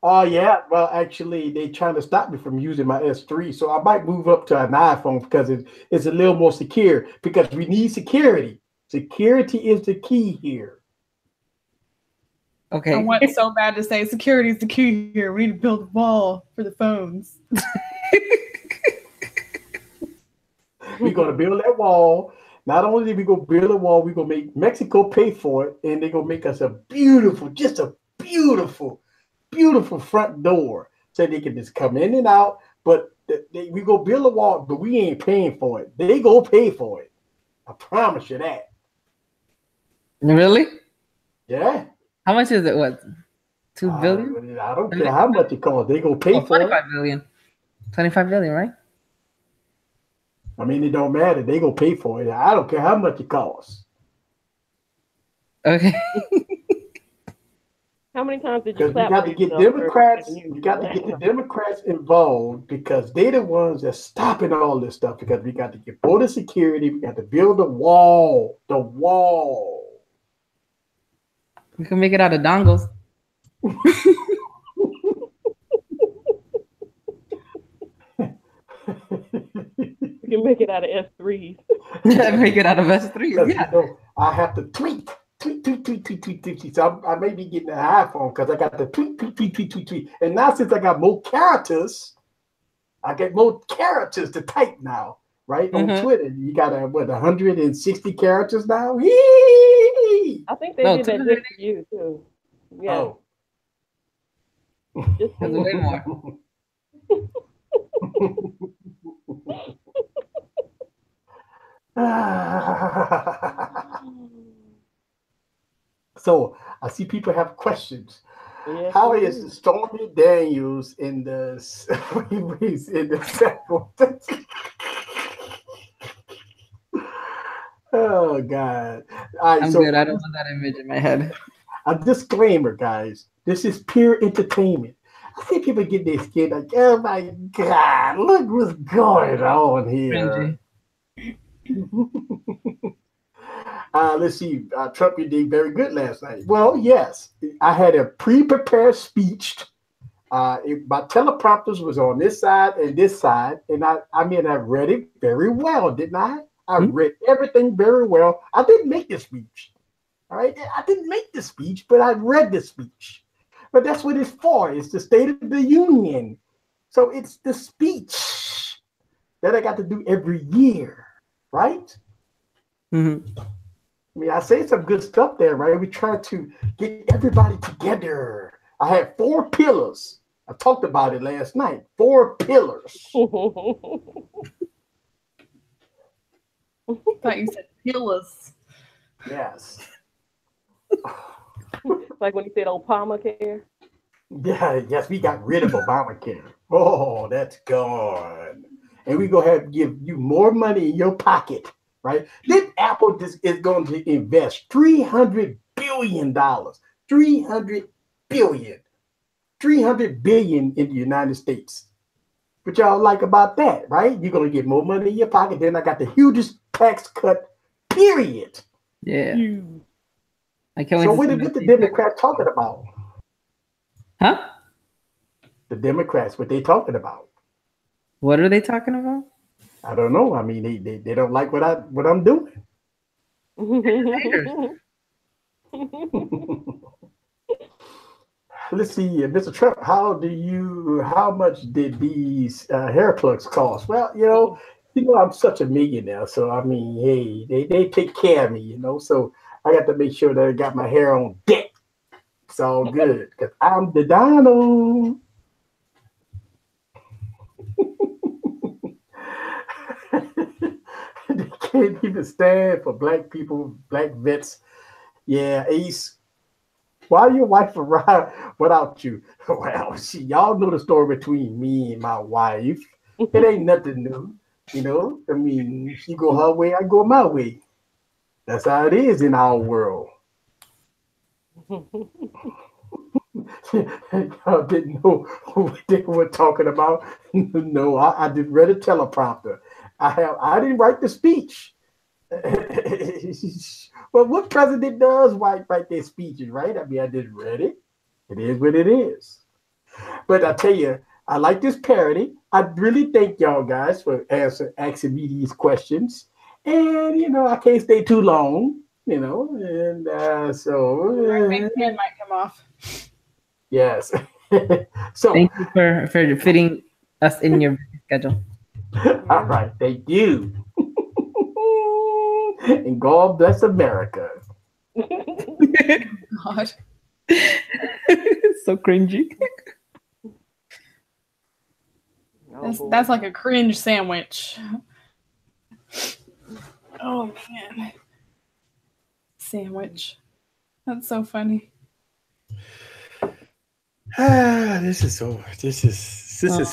Oh, yeah. Well, actually, they're trying to stop me from using my S3. So I might move up to an iPhone because it's a little more secure, because we need security. Security is the key here. Okay. I want so bad to say security is the key here. We need to build a wall for the phones. We're going to build that wall. Not only did we go build a wall, we're going to make Mexico pay for it, and they're going to make us a beautiful front door so they can just come in and out. But we go build a wall, but we ain't paying for it. They go pay for it. I promise you that. Really? Yeah. How much is it? What? 2 billion? I don't care how much it costs. They go pay for 25 it. billion. 25 billion, right? I mean, it don't matter. They go pay for it. I don't care how much it costs. Okay. How many times did you clap? You got to get Democrats. You got to get the Democrats involved, because they're the ones that's stopping all this stuff. Because we got to get border security. We got to build a wall. The wall. You can make it out of dongles. You can make it out of S3s. Make it out of S3s. Yeah. You know, I have to tweet. So I may be getting an iPhone because I got the tweet. And now, since I got more characters, I get more characters to type now, right? On Twitter, you got 160 characters now. I think they did that just for you too. Yeah. Oh. Just way more. So I see people have questions. Yes, how is Stormy Daniels in the Oh God! I'm good. I don't want that image in my head. A disclaimer, guys. This is pure entertainment. I see people get their skin like, oh my God, look what's going on here. Let's see. Trump, you did very good last night. Well, yes, I had a pre-prepared speech. My teleprompters was on this side and this side, and I read it very well, didn't I? I read everything very well. I didn't make the speech. All right, I didn't make the speech, but I read the speech. But that's what it's for. It's the State of the Union. So it's the speech that I got to do every year, right? Mm-hmm. I mean, I say some good stuff there, right? We try to get everybody together. I had 4 pillars. I talked about it last night. 4 pillars. I thought you said pillars. Yes. Like when he said Obamacare. Yeah, yes, we got rid of Obamacare. Oh, that's gone. And we're going to give you more money in your pocket, right? Then Apple is going to invest $300 billion. $300 billion in the United States. What y'all like about that, right? You're going to get more money in your pocket. Then I got the hugest tax cut, period. Yeah. I can't so what the Democrats talking about? Huh? The Democrats, what they talking about? What are they talking about? I don't know. I mean, they don't like what I'm doing. Let's see, Mr. Trump. How much did these hair plugs cost? Well, I'm such a millionaire, so I mean, hey, they take care of me, So I got to make sure that I got my hair on deck. It's all good because I'm the Donald. They can't even stand for black people, black vets. Yeah, Ace. Why your wife arrived without you? Well, y'all know the story between me and my wife. It ain't nothing new, I mean, she go her way, I go my way. That's how it is in our world. I didn't know what they were talking about. No, I did read a teleprompter. I didn't write the speech. Well, what president does write their speeches, right? I mean, I didn't read it. It is what it is. But I tell you, I like this parody. I really thank y'all guys for asking me these questions. And, I can't stay too long, and so. My pen might come off. Yes. So. Thank you for fitting us in your schedule. All right. Thank you. And God bless America. God. So cringy. That's like a cringe sandwich. Oh man. Sandwich. That's so funny. This is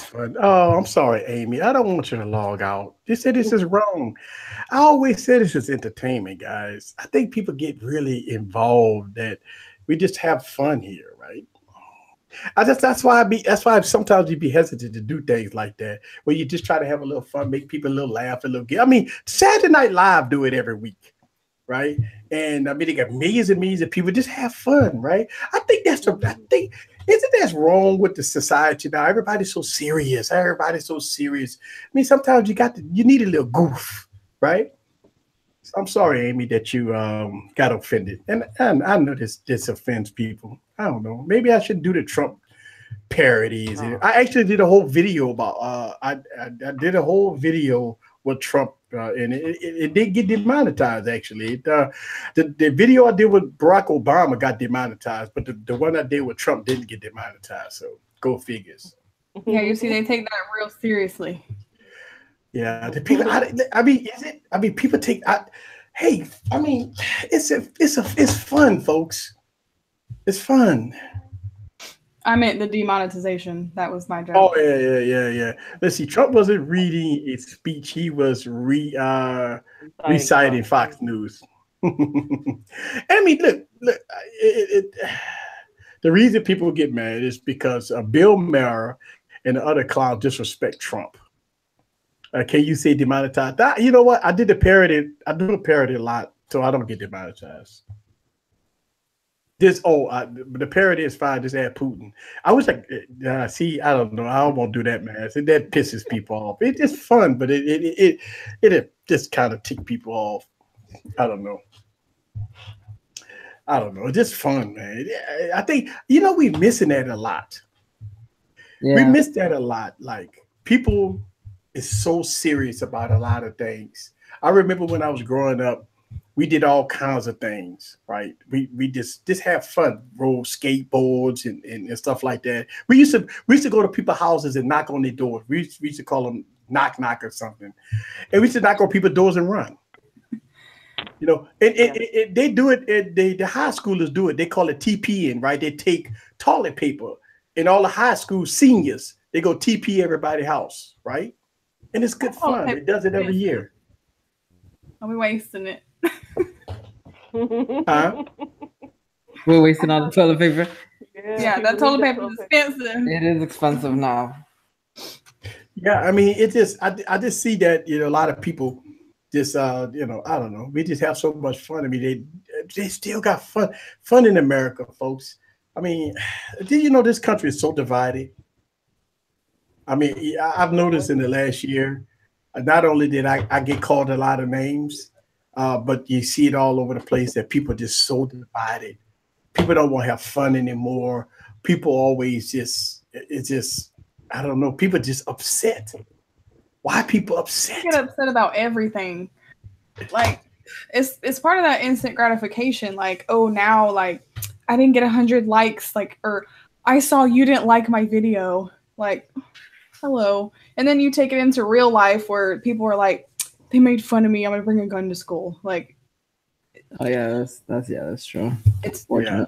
fun. Oh, I'm sorry, Amy. I don't want you to log out. You said this is wrong. I always said this is entertainment, guys. I think people get really involved that we just have fun here, right? That's why sometimes you be hesitant to do things like that, where you just try to have a little fun, make people a little laugh, a little. I mean, Saturday Night Live do it every week, right? And I mean, they got millions and millions of people just have fun, right? Isn't that wrong with the society now? Everybody's so serious. I mean, sometimes you need a little goof, right? I'm sorry, Amy, that you got offended, and I know this offends people. I don't know. Maybe I should do the Trump parodies. Oh. I actually did a whole video about. I did a whole video with Trump, and it did get demonetized. Actually, the video I did with Barack Obama got demonetized, but the one I did with Trump didn't get demonetized. So go figures. Yeah, you see, they take that real seriously. Yeah, the people. I mean, is it? I mean, people take. Hey, I mean, it's fun, folks. It's fun. I meant the demonetization. That was my job. Oh yeah. Let's see. Trump wasn't reading a speech. He was reciting Fox News. I mean, look. The reason people get mad is because Bill Maher and the other clowns disrespect Trump. Can you say demonetized? You know what? I did the parody. I do the parody a lot, so I don't get demonetized. The parody is fine. Just add Putin. I wish I don't know. I won't do that, man. That pisses people off. It's just fun, but it just kind of tick people off. I don't know. It's just fun, man. I think we're missing that a lot. Yeah. We miss that a lot. Like people is so serious about a lot of things. I remember when I was growing up, we did all kinds of things, right? We just have fun, roll skateboards and stuff like that. We used to go to people's houses and knock on their doors. We used to call them knock or something, and we used to knock on people's doors and run. They do it. The high schoolers do it. They call it TPing, right? They take toilet paper, and all the high school seniors they go TP everybody's house, right? And it's good fun. It does it every year. Are we wasting it? Huh? We're wasting all the toilet paper. Yeah, that toilet paper is expensive. It is expensive now. Yeah, I mean, I just see that a lot of people just I don't know. We just have so much fun. I mean, they still got fun in America, folks. I mean, did you know this country is so divided? I mean, I've noticed in the last year, not only did I get called a lot of names, But you see it all over the place that people are just so divided. People don't want to have fun anymore. People always it's just, I don't know. People just upset. Why are people upset? They get upset about everything. Like, it's part of that instant gratification. Like, oh, now, like, I didn't get 100 likes. Like, or I saw you didn't like my video. Like, hello. And then you take it into real life where people are like, they made fun of me. I'm gonna bring a gun to school. Like, oh yeah, that's true. It's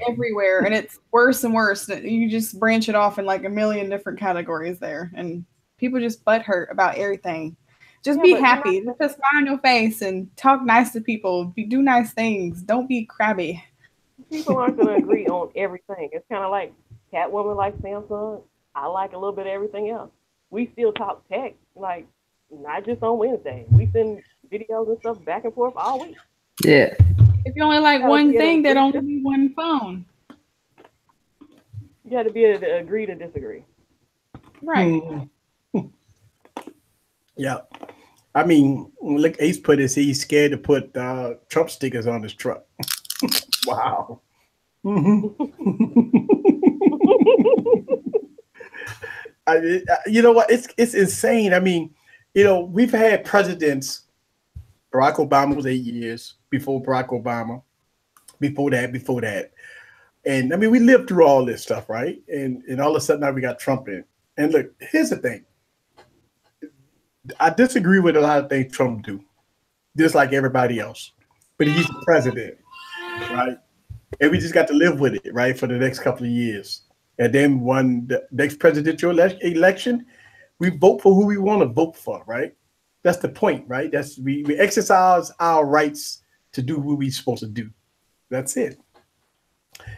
everywhere, and it's worse and worse. You just branch it off in like a million different categories there, and people just butthurt about everything. Just be happy. Just smile on your face and talk nice to people. Do nice things. Don't be crabby. People aren't going to agree on everything. It's kind of like Catwoman likes Samsung. I like a little bit of everything else. We still talk tech, like not just on Wednesday. We send videos and stuff back and forth all week. Yeah. If you only like one thing, then only be one phone. You got to be able to agree to disagree. Right. Yeah. I mean, look, Ace put it, he's scared to put Trump stickers on his truck. Wow. You know what? It's insane. I mean, you know, we've had presidents. Barack Obama was 8 years before Barack Obama. Before that. And I mean, we lived through all this stuff, right? And all of a sudden now we got Trump in. And look, here's the thing. I disagree with a lot of things Trump do, just like everybody else. But he's the president, right? And we just got to live with it, right, for the next couple of years. And then when the next presidential election, we vote for who we want to vote for, right? That's the point, right? That's we exercise our rights to do what we're supposed to do. That's it.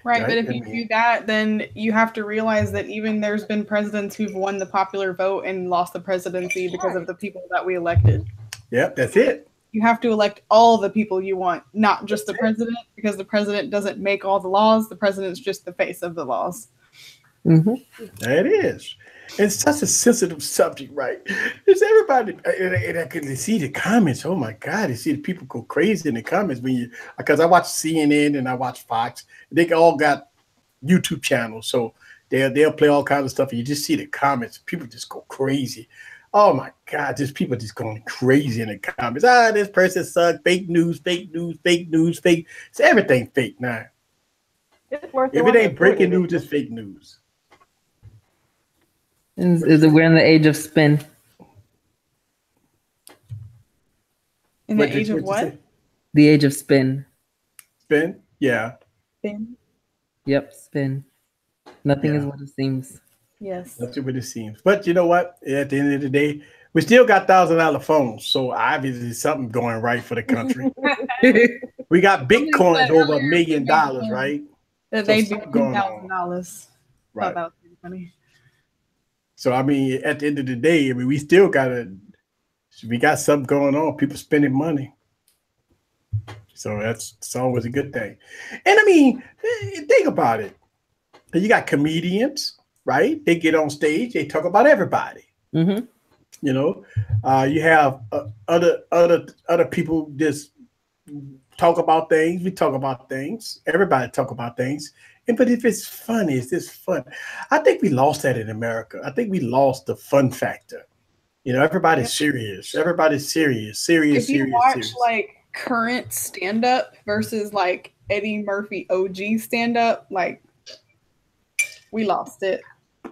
Right, but if you do that, then you have to realize that even there's been presidents who've won the popular vote and lost the presidency because of the people that we elected. Yep, that's it. You have to elect all the people you want, not just the president, because the president doesn't make all the laws. The president's just the face of the laws. Mm-hmm. That is. It's such a sensitive subject, right? It's everybody, and I can see the comments. Oh my God, you see the people go crazy in the comments because I watch CNN and I watch Fox. They all got YouTube channels, so they'll play all kinds of stuff, and you just see the comments. People just go crazy. Oh my God, just people just going crazy in the comments. This person sucks. Fake news, fake news, fake news, fake. It's everything fake now. It's worse if it ain't breaking news, it's fake news. Is it we're in the age of spin? In the age of what? The age of spin. Spin? Yeah. Spin? Yep, spin. Nothing is what it seems. Yes. Nothing what it seems. But you know what? At the end of the day, we still got $1,000 phones. So obviously something going right for the country. We got Bitcoins over $1 million, right? That they do $2,000. Right. That was pretty funny. So I mean, at the end of the day, I mean, we got something going on. People spending money. So it's always a good thing. And I mean, think about it. You got comedians, right? They get on stage, they talk about everybody. Mm-hmm. You know, you have other people just talk about things. We talk about things. Everybody talk about things. But if it's funny, is this fun? I think we lost that in America. I think we lost the fun factor. You know, everybody's serious. Everybody's serious. If you watch like current stand-up versus like Eddie Murphy OG stand-up, like we lost it.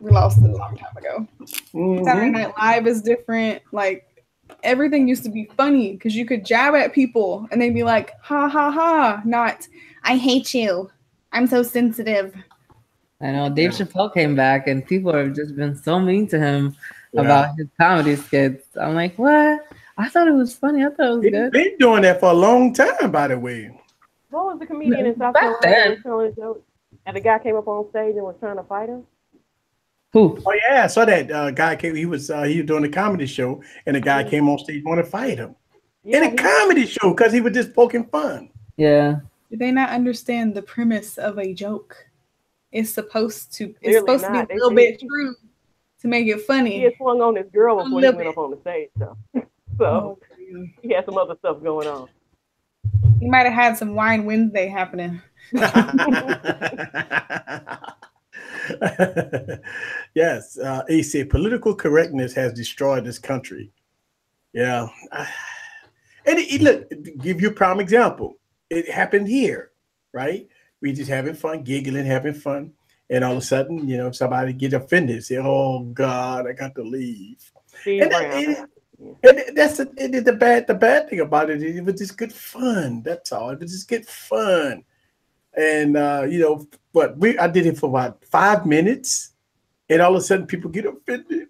We lost it a long time ago. Mm-hmm. Saturday Night Live is different. Like everything used to be funny because you could jab at people and they'd be like, ha ha ha, not I hate you. I'm so sensitive. I know Dave Chappelle came back and people have just been so mean to him about his comedy skits. I'm like, what? I thought it was funny. I thought it was good. Been doing that for a long time, by the way. What was the comedian in South Carolina telling a joke, and the guy came up on stage and was trying to fight him? Who? Oh yeah, I saw that guy came. He was doing a comedy show, and the guy came on stage wanted to fight him in a comedy show because he was just poking fun. Yeah. Do they not understand the premise of a joke? It's supposed to be a little bit true to make it funny. He had swung on this girl before he went up on the stage, though. So he had some other stuff going on. He might have had some Wine Wednesday happening. Yes, he said political correctness has destroyed this country. Yeah, and look, give you a prime example. It happened here, right? We just having fun, giggling, having fun, and all of a sudden, you know, somebody get offended, say, "Oh God, I got to leave." And that's the bad thing about it. It was just good fun. That's all. It was just good fun. And you know, but I did it for about 5 minutes, and all of a sudden people get offended,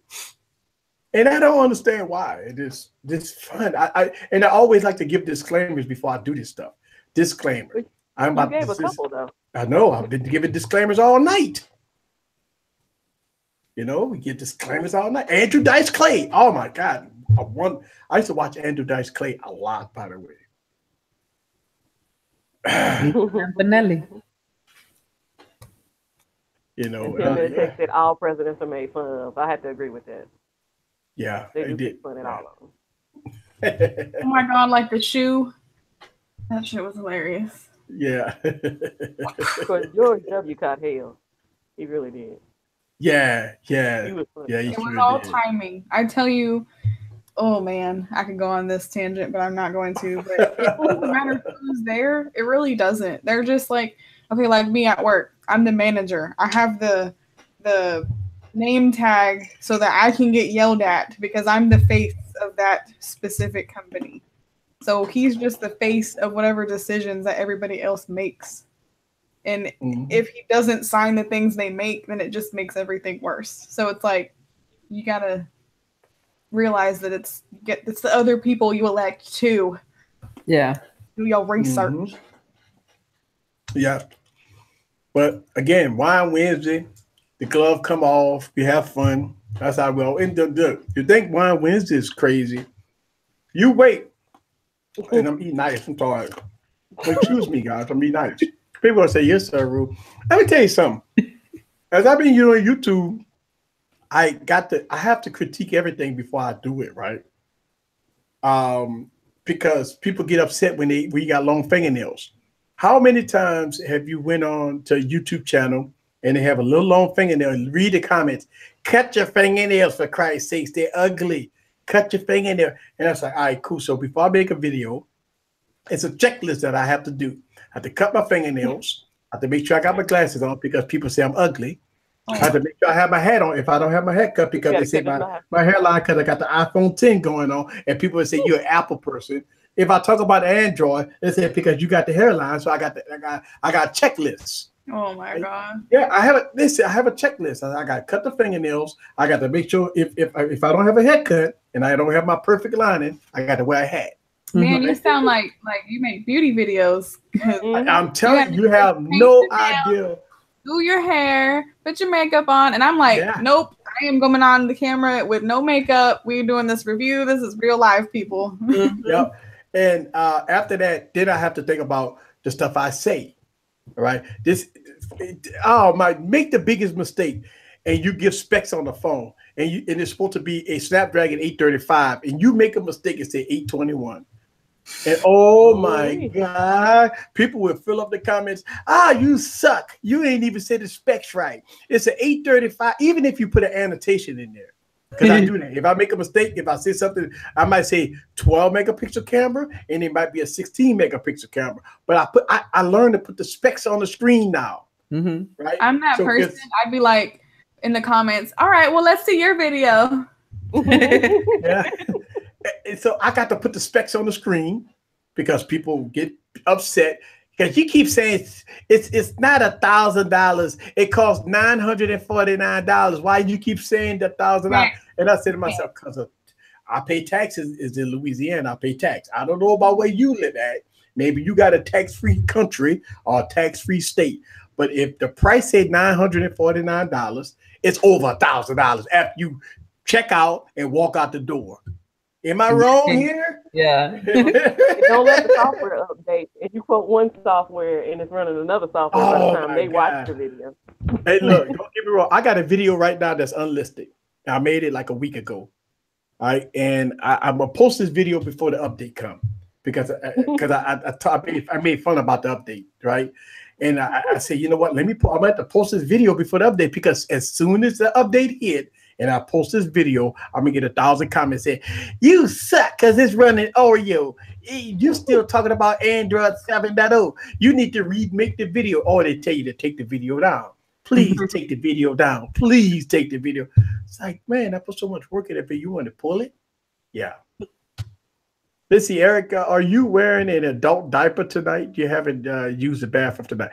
and I don't understand why. It is this fun. I always like to give disclaimers before I do this stuff. Disclaimer. You gave a couple though. I know. I've been giving disclaimers all night. You know, we get disclaimers all night. Andrew Dice Clay. Oh my God. I used to watch Andrew Dice Clay a lot, by the way. Benelli. You know, that all presidents are made fun of. I have to agree with that. Yeah, they did fun at all of them. Oh my God, like the shoe. That shit was hilarious. Yeah. Because George W. caught hell. He really did. Yeah. He was it was all timing. I tell you, oh man, I could go on this tangent, but I'm not going to. But it doesn't matter who's there. It really doesn't. They're just like, okay, like me at work. I'm the manager. I have the name tag so that I can get yelled at because I'm the face of that specific company. So he's just the face of whatever decisions that everybody else makes. And if he doesn't sign the things they make, then it just makes everything worse. So it's like, you gotta realize that it's the other people you elect too. Yeah. Do your research. Yeah. But again, Wine Wednesday, the glove come off, we have fun. That's how we all. And you think Wine Wednesday is crazy? You wait. And I'm eating ice. I'm sorry. Excuse me, guys. I'm eating ice. People will say, yes, sir, Rue. Let me tell you something. As I've been on YouTube, I have to critique everything before I do it, right? Because people get upset when you got long fingernails. How many times have you went on to a YouTube channel and they have a little long fingernail and read the comments? Cut your fingernails, for Christ's sakes. They're ugly. Cut your fingernail. And I was like, all right, cool. So before I make a video, it's a checklist that I have to do. I have to cut my fingernails. I have to make sure I got my glasses on because people say I'm ugly. I have to make sure I have my hat on if I don't have my hair cut because they say my hairline because I got the iPhone 10 going on. And people would say you're an Apple person. If I talk about Android, they say because you got the hairline, so I got checklists. Oh my God. Yeah, I have a checklist. I got to cut the fingernails. I got to make sure if I don't have a haircut and I don't have my perfect lining, I got to wear a hat. Man, you sound like you make beauty videos. I'm telling you, you have no idea. Do your hair, put your makeup on, and I'm like, nope, I am going on the camera with no makeup. We're doing this review. This is real life, people. Yep. And after that, then I have to think about the stuff I say. All right. Make the biggest mistake, and you give specs on the phone, and it's supposed to be a Snapdragon 835, and you make a mistake and say 821. And oh my God, people will fill up the comments. You suck. You ain't even said the specs right. It's an 835, even if you put an annotation in there. Because I do that. If I make a mistake, if I say something, I might say 12 megapixel camera, and it might be a 16 megapixel camera. But I learned to put the specs on the screen now. Right? I'm that person. I'd be like in the comments, all right, well, let's see your video. Yeah. And so I got to put the specs on the screen because people get upset because you keep saying it's not $1,000. It costs $949. Why you keep saying the $1,000? Right. And I said to myself, because I pay taxes. Is in Louisiana. I pay tax. I don't know about where you live at. Maybe you got a tax-free country or a tax-free state. But if the price said $949, it's over $1,000 after you check out and walk out the door. Am I wrong here? Yeah. Don't let the software update. If you quote one software and it's running another software by the time they watch the video. Hey, look, don't get me wrong. I got a video right now that's unlisted. I made it like a week ago. All right. And I'm going to post this video before the update comes because I made fun about the update, right? And I said, you know what? I'm going to post this video before the update, because as soon as the update hit and I post this video, I'm going to get 1,000 comments saying, you suck because it's running Oreo. You still talking about Android 7.0. You need to remake the video. Or they tell you to take the video down. Please take the video down. Please take the video. It's like, man, I put so much work in it, but you want to pull it? Yeah. Let's see, Erica, are you wearing an adult diaper tonight? You haven't used the bathroom tonight.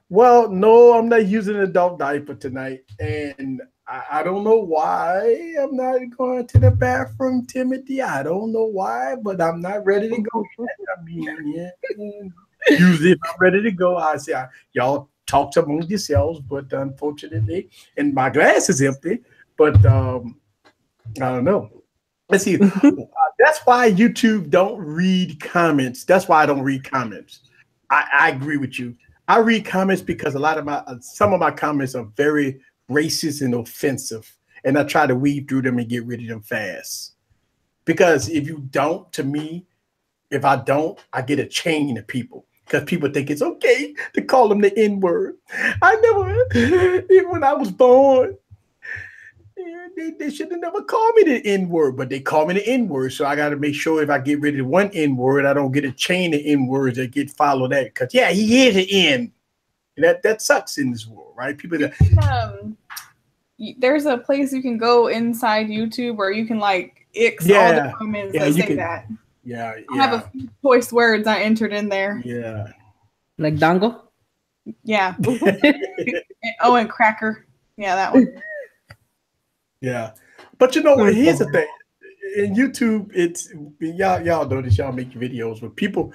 Well, no, I'm not using an adult diaper tonight. And I don't know why I'm not going to the bathroom, Timothy. I don't know why, but I'm not ready to go yet. I mean, yeah. Usually if I'm ready to go, I say, y'all talk among yourselves, but unfortunately, and my glass is empty, but I don't know. Let's see. That's why YouTube don't read comments. That's why I don't read comments. I agree with you. I read comments because some of my comments are very racist and offensive, and I try to weave through them and get rid of them fast. Because if you don't, to me, if I don't, I get a chain of people. Because people think it's okay to call them the N-word. I never, even when I was born, they should have never called me the N-word, but they call me the N-word. So I got to make sure if I get rid of one N-word, I don't get a chain of N-words that get followed that. Because, yeah, he is an N. That sucks in this world, right? People there's a place you can go inside YouTube where you can like X all the comments that say that. Yeah, I have a few choice words I entered in there. Yeah. Like dongle? Yeah. And cracker. Yeah, that one. Yeah. But you know what? Here's the thing. In YouTube, it's y'all know this, y'all make videos with people.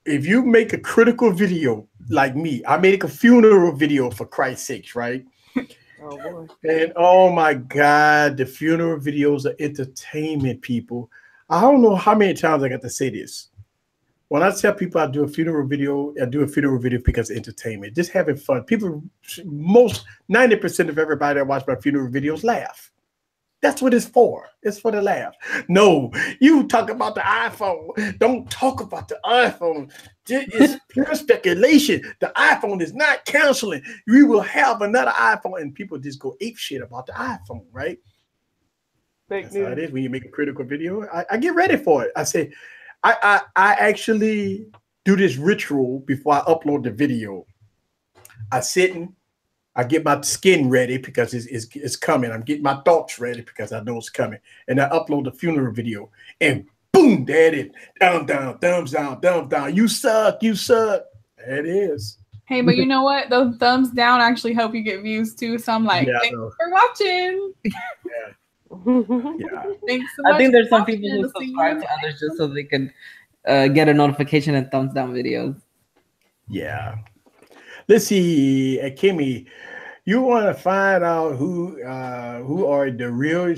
If you make a critical video like me, I make a funeral video for Christ's sakes, right? Oh boy. And oh my God, the funeral videos are entertainment, people. I don't know how many times I got to say this. When I tell people I do a funeral video because of entertainment, just having fun. People, 90% of everybody that watch my funeral videos laugh. That's what it's for. It's for the laugh. No, you talk about the iPhone. Don't talk about the iPhone. It's pure speculation. The iPhone is not canceling. We will have another iPhone, and people just go ape shit about the iPhone, right? That's how it is when you make a critical video. I get ready for it. I say, I actually do this ritual before I upload the video. I sit and I get my skin ready because it's coming. I'm getting my thoughts ready because I know it's coming. And I upload the funeral video, and boom, there it is. Down, thumbs down, thumbs down. You suck, you suck. There it is. Hey, but you know what? Those thumbs down actually help you get views too. So I'm like, thanks for watching. Yeah. Thanks so much. I think there's some people who subscribe to others just so they can get a notification and thumbs down videos. Yeah. Let's see, Kimmy, you want to find out who are the real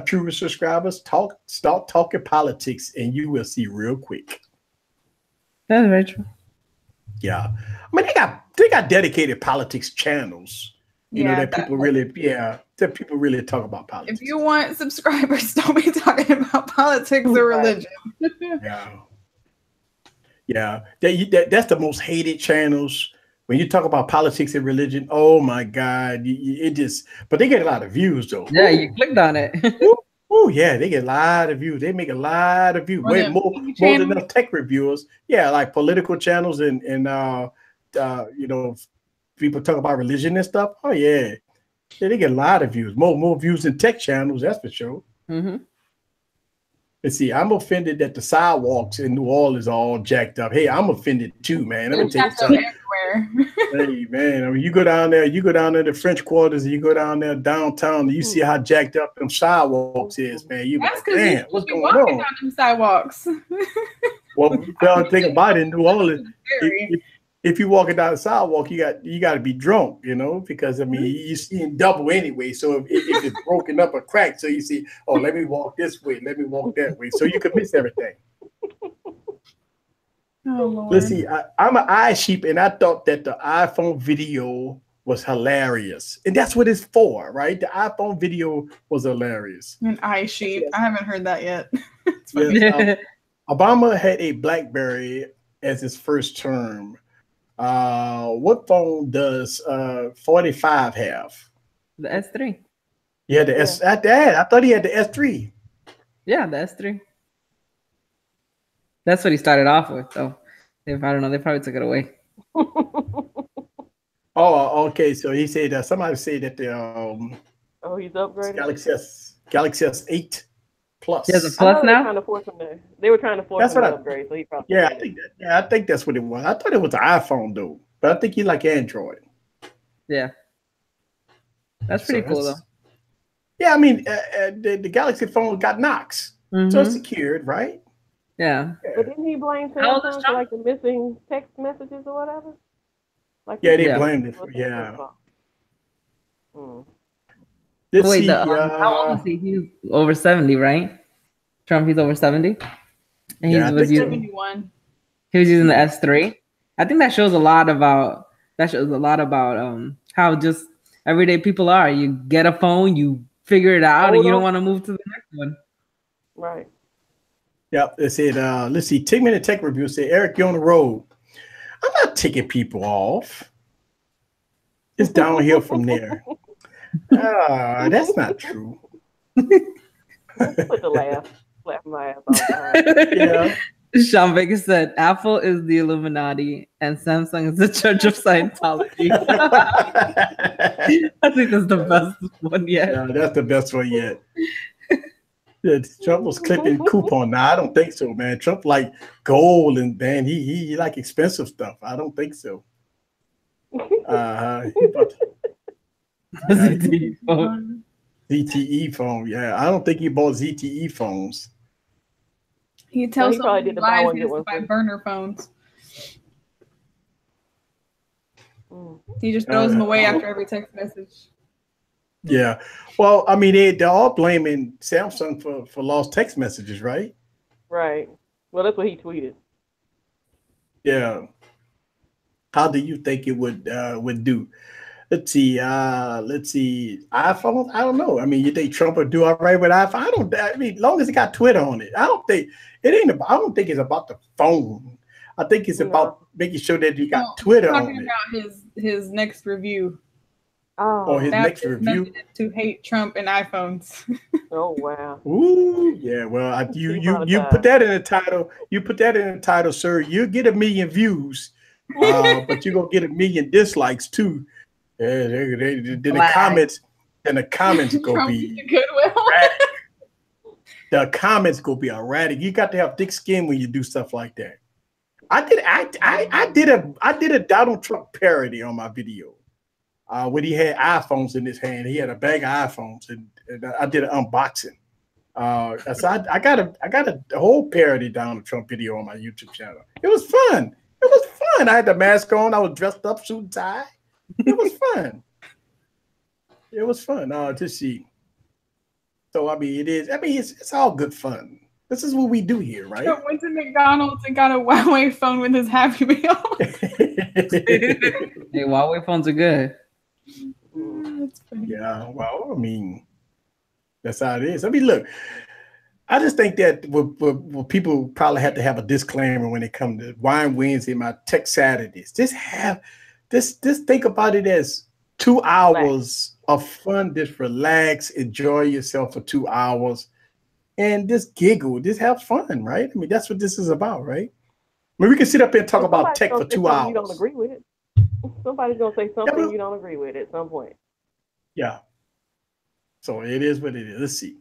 true subscribers? Start talking politics, and you will see real quick. That's very true. Yeah, I mean they got dedicated politics channels. You know that people really talk about politics. If you want subscribers, don't be talking about politics or religion. Yeah. That's the most hated channels. When you talk about politics and religion, oh my God, but they get a lot of views though. Yeah, you clicked on it. Oh yeah, they get a lot of views. They make a lot of views, way more than enough tech reviewers. Yeah, like political channels and you know, people talk about religion and stuff. Oh yeah, they get a lot of views, more views than tech channels. That's for sure. Mm-hmm. Let's see. I'm offended that the sidewalks in New Orleans are all jacked up. Hey, I'm offended too, man. Let me tell you something. Hey, man. I mean, you go down there to the French Quarters, and you go down there downtown, and you see how jacked up them sidewalks is, man. You That's like, damn, what's going on? Down them sidewalks. Well, the thing about it in New Orleans, if you walking down the sidewalk, you got to be drunk, you know, because I mean you see in double anyway. So if it's broken up or cracked, so you see, oh, let me walk this way, let me walk that way, so you can miss everything. Oh, Lord. Let's see. I'm an eye sheep, and I thought that the iPhone video was hilarious, and that's what it's for, right? The iPhone video was hilarious. An eye sheep. I haven't heard that yet. Yes, Obama had a BlackBerry as his first term. What phone does 45 have? The S3. Yeah, the S. I thought he had the S3. Yeah, the S3. That's what he started off with, though. If I don't know, they probably took it away. Oh, okay. So he said somebody said that the he's upgraded. Galaxy S8 Plus. He has a Plus now. They were trying to force him to upgrade, so he probably. I think that's what it was. I thought it was an iPhone though, but I think he like Android. Yeah, that's pretty cool though. Yeah, I mean, the Galaxy phone got knocks, so it's secured, right? Yeah. But didn't he blame Samsung for like the missing text messages or whatever? Like they blamed it for Wait, how old is he? He's over 70, right? Trump, he's over 70. And he was using 71. He was using the S3. I think that shows a lot about how just everyday people are. You get a phone, you figure it out, and you don't want to move to the next one. Right. Yep. They said, let's see, 10-minute tech review said, Eric, you're on the road. I'm not ticking people off. It's downhill from there. That's not true. Put the laugh my ass off. Yeah. Sean Baker said, Apple is the Illuminati and Samsung is the Church of Scientology. I think that's the best one yet. Yeah, that's the best one yet. Trump was clipping coupon. Now I don't think so, man. Trump like gold and man, he like expensive stuff. I don't think so. ZTE phone. ZTE phone, yeah. I don't think he bought ZTE phones. He tells someone he buys he has to buy burner phones. He just throws them away after every text message. Yeah. Well, I mean, they're all blaming Samsung for lost text messages, right? Right. Well, that's what he tweeted. Yeah. How do you think it would do? Let's see. iPhone. I don't know. I mean, you think Trump would do all right with iPhone? I mean, as long as it got Twitter on it, I don't think it's about the phone. I think it's about making sure that you got Twitter on it. Talking about his next review. Oh, his next review to hate Trump and iPhones. Oh wow. Ooh, yeah. Well, you put that in the title. You put that in the title, sir. You'll get 1 million views, but you're gonna get 1 million dislikes too. The comments gonna be erratic. The comments gonna be erratic. You got to have thick skin when you do stuff like that. I did a Donald Trump parody on my video. When he had iPhones in his hand, he had a bag of iPhones, and I did an unboxing. So I got a whole parody Donald Trump video on my YouTube channel. It was fun. I had the mask on. I was dressed up, suit and tie. It was fun. It was fun to see. So I mean, it's all good fun. This is what we do here, right? So went to McDonald's and got a Huawei phone with his Happy Meal. Hey, Huawei phones are good. That's funny. Yeah, well, I mean, that's how it is. I mean, look, I just think that people probably have to have a disclaimer when it comes to Wine Wednesday, my Tech Saturdays. Just think about it as 2 hours of fun. Just relax, enjoy yourself for 2 hours, and just giggle, just have fun, right? I mean, that's what this is about, right? I mean, we can sit up here and talk about tech for 2 hours. You don't agree with it. Somebody's gonna say something you don't agree with at some point. Yeah. So it is what it is. Let's see.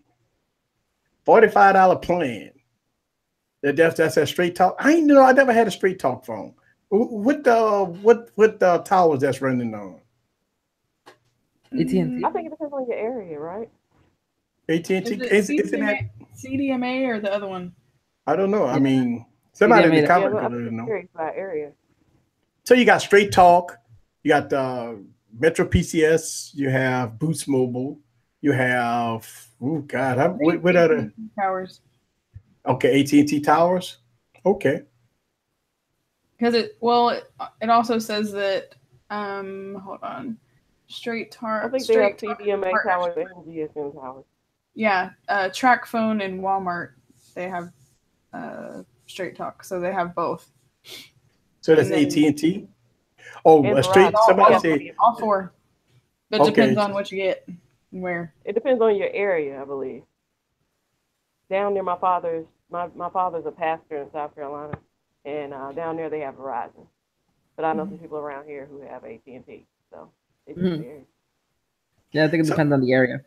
$45 plan. That's a straight talk. I never had a straight talk phone. What the towers that's running on? AT&T. I think it depends on your area, right? AT&T. Isn't that CDMA or the other one? I don't know. I mean, somebody in the comments could know. Area. So you got straight talk. You got Metro PCS. You have Boost Mobile. You have what other towers? Okay, AT&T towers. Okay. Because it also says that hold on, straight tar. I think they have CDMA towers and GSM towers. Yeah, Track Phone and Walmart, they have Straight Talk, so they have both. So that's AT&T. Oh, straight. Somebody said all 4. But it depends on what you get and where. It depends on your area, I believe. Down near my father's a pastor in South Carolina, and down there they have Verizon. But I know some people around here who have AT&T, so it just varies. Yeah, I think it depends on the area.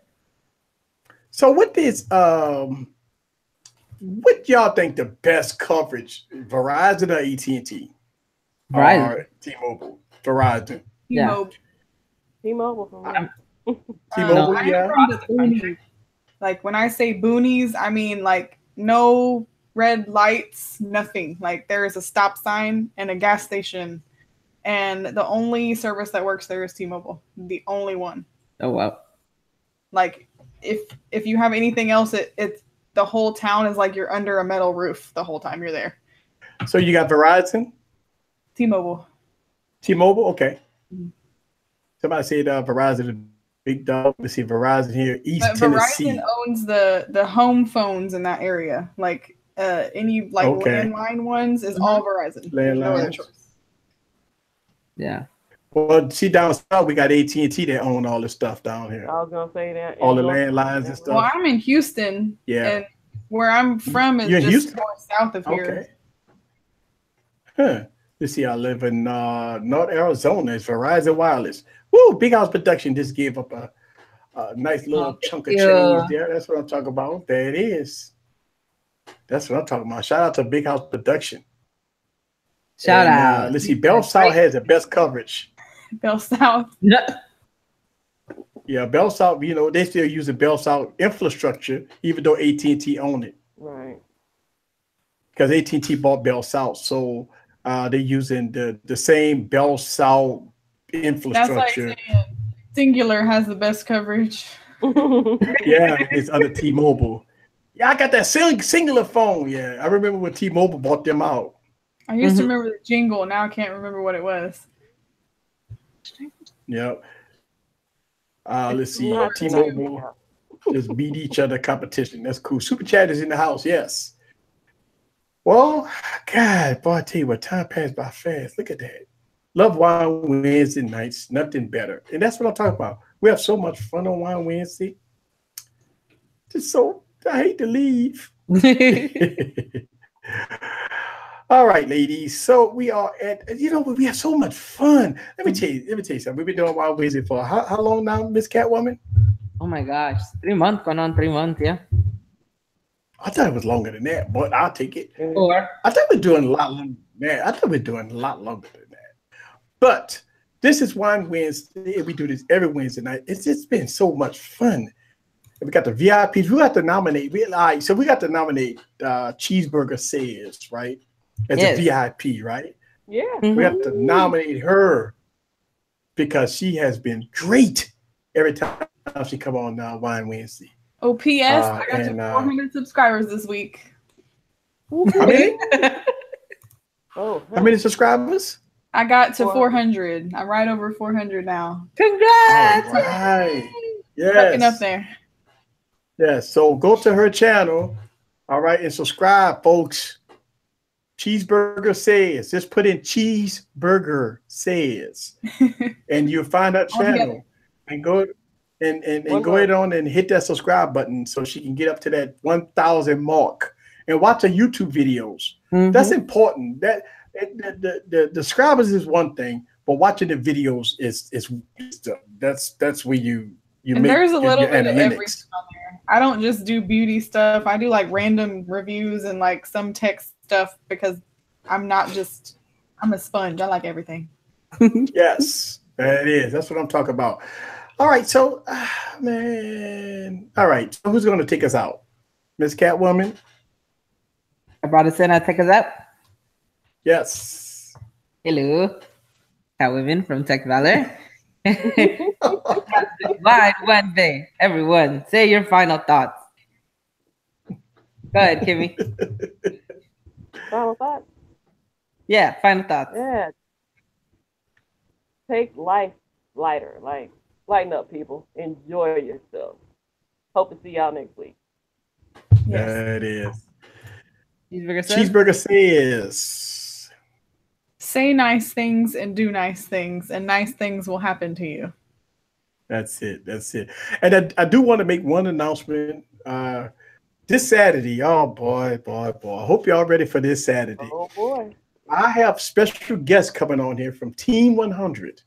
So what y'all think the best coverage, Verizon or AT&T? Verizon. Or T-Mobile? Verizon. Yeah. T-Mobile for me. T-Mobile, I'm from the boonies. Like when I say boonies, I mean like no red lights, nothing. Like there is a stop sign and a gas station, and the only service that works there is T-Mobile. The only one. Oh wow. Like if you have anything else, it's the whole town is like you're under a metal roof the whole time you're there. So you got Verizon? T-Mobile. T-Mobile, okay. Somebody said Verizon is big dog. Let's see, Verizon here, East Tennessee. Verizon owns the home phones in that area. Like any landline ones is all Verizon. There's no other choice. Yeah. Well, see down south we got AT&T that own all this stuff down here. I was gonna say that. All the landlines and stuff. Well, I'm in Houston. Yeah. And where I'm from is just Houston? More south of here. Huh. Let's see, I live in North Arizona. It's Verizon Wireless. Woo, Big House Production just gave up a nice little chunk of change there. That's what I'm talking about. There it is. That's what I'm talking about. Shout out to Big House Production. Shout out. Let's see, Bell South has the best coverage. Bell South. Yeah, Bell South, they still using Bell South infrastructure, even though AT&T own it. Right. Because AT&T bought Bell South, so they're using the same Bell South infrastructure. That's like saying Singular has the best coverage. Yeah, it's under T-Mobile. Yeah, I got that Singular phone. Yeah, I remember when T-Mobile bought them out. I used to remember the jingle. Now I can't remember what it was. Yep. Let's see. T-Mobile just beat each other competition. That's cool. Super Chat is in the house. Yes. Well, God, boy, I tell you what, time passed by fast. Look at that. Love Wine Wednesday nights. Nothing better. And that's what I'm talking about. We have so much fun on Wine Wednesday. I hate to leave. All right, ladies. So we are at, we have so much fun. Let me tell you something. We've been doing Wild Wednesday for how long now, Miss Catwoman? Oh my gosh. 3 months, going on 3 months, yeah. I thought it was longer than that, but I'll take it. Or I thought we're doing a lot longer than that. I thought we're doing a lot longer than that. But this is Wine Wednesday. We do this every Wednesday night. It's just been so much fun. We got the VIPs. We got to nominate. We got to nominate Cheeseburger Says, right? As a VIP, right? Yeah. We have to nominate her because she has been great every time she come on Wine Wednesday. Oh, P.S. I got to 400 subscribers this week. How many? How many subscribers? I got to 400. I'm right over 400 now. Congrats! All right. Yes. Fucking up there. Yes. So go to her channel, all right, and subscribe, folks. Cheeseburger Says. Just put in Cheeseburger Says, and you'll find that channel. And go go ahead on and hit that subscribe button so she can get up to that 1,000 mark. And watch her YouTube videos. That's important. That the subscribers is one thing, but watching the videos is that's where you and make there's a little bit analytics. of everything on there. I don't just do beauty stuff. I do like random reviews and like some tech stuff because I'm a sponge. I like everything. Yes, that is. That's what I'm talking about. All right, so man. All right, so who's gonna take us out? Miss Catwoman? I brought us in. I take us out. Yes. Hello, Catwoman from Tech Valor. Live Wednesday. Everyone, say your final thoughts. Go ahead, Kimmy. Final thoughts? Yeah, final thoughts. Yeah. Take life lighter. Like, lighten up, people. Enjoy yourself. Hope to see y'all next week. Yes. That is. Cheeseburger says, say nice things and do nice things, and nice things will happen to you. That's it. That's it. And I do want to make one announcement. This Saturday, oh boy. I hope y'all ready for this Saturday. Oh boy. I have special guests coming on here from Team 100.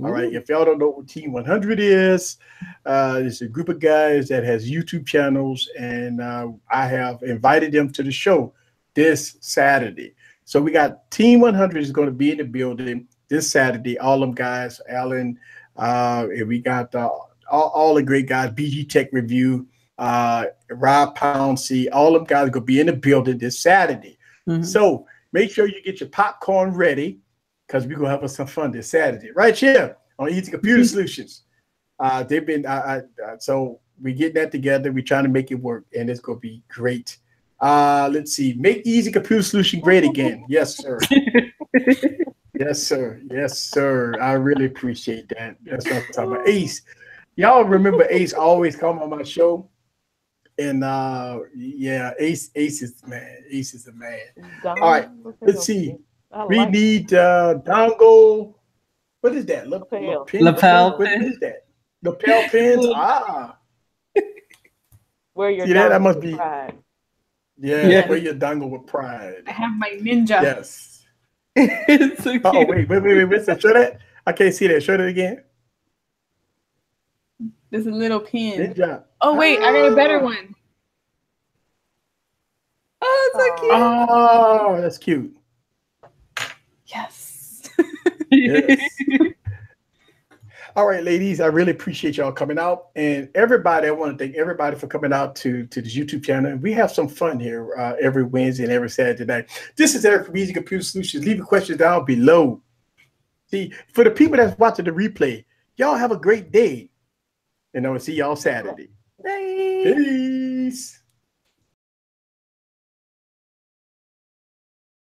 All right. If y'all don't know what Team 100 is, it's a group of guys that has YouTube channels, and I have invited them to the show this Saturday. So we got Team 100 is going to be in the building this Saturday. All them guys, Alan, and we got all the great guys, BG Tech Review, Rob Pouncey, all them guys are going to be in the building this Saturday. So make sure you get your popcorn ready, because we're going to have some fun this Saturday right here on Easy Computer Solutions. They've been, so we're getting that together. We're trying to make it work, and it's going to be great. Let's see. Make Easy Computer Solution great again. Yes, sir. Yes, sir. Yes, sir. I really appreciate that. That's what I'm talking about. Ace. Y'all remember Ace always come on my show? And yeah, Ace is the man. Ace is the man. All right. Let's see. We need dongle. What is that? Lapel pin. What is that? Lapel pins. Where your that must be pride. Yeah, wear your dongle with pride. I have my ninja. Yes. It's so cute. Oh wait. What's that? Show that. I can't see that. Show that again. There's a little pin. Ninja. Oh wait, I got a better one. Oh, it's so cute. Oh, that's cute. Yes. Yes. All right, ladies, I really appreciate y'all coming out, and everybody. I want to thank everybody for coming out to this YouTube channel. We have some fun here every Wednesday and every Saturday night. This is Eric from Easy Computer Solutions. Leave your questions down below. See, for the people that's watching the replay, y'all have a great day, and I will see y'all Saturday. Bye. Peace.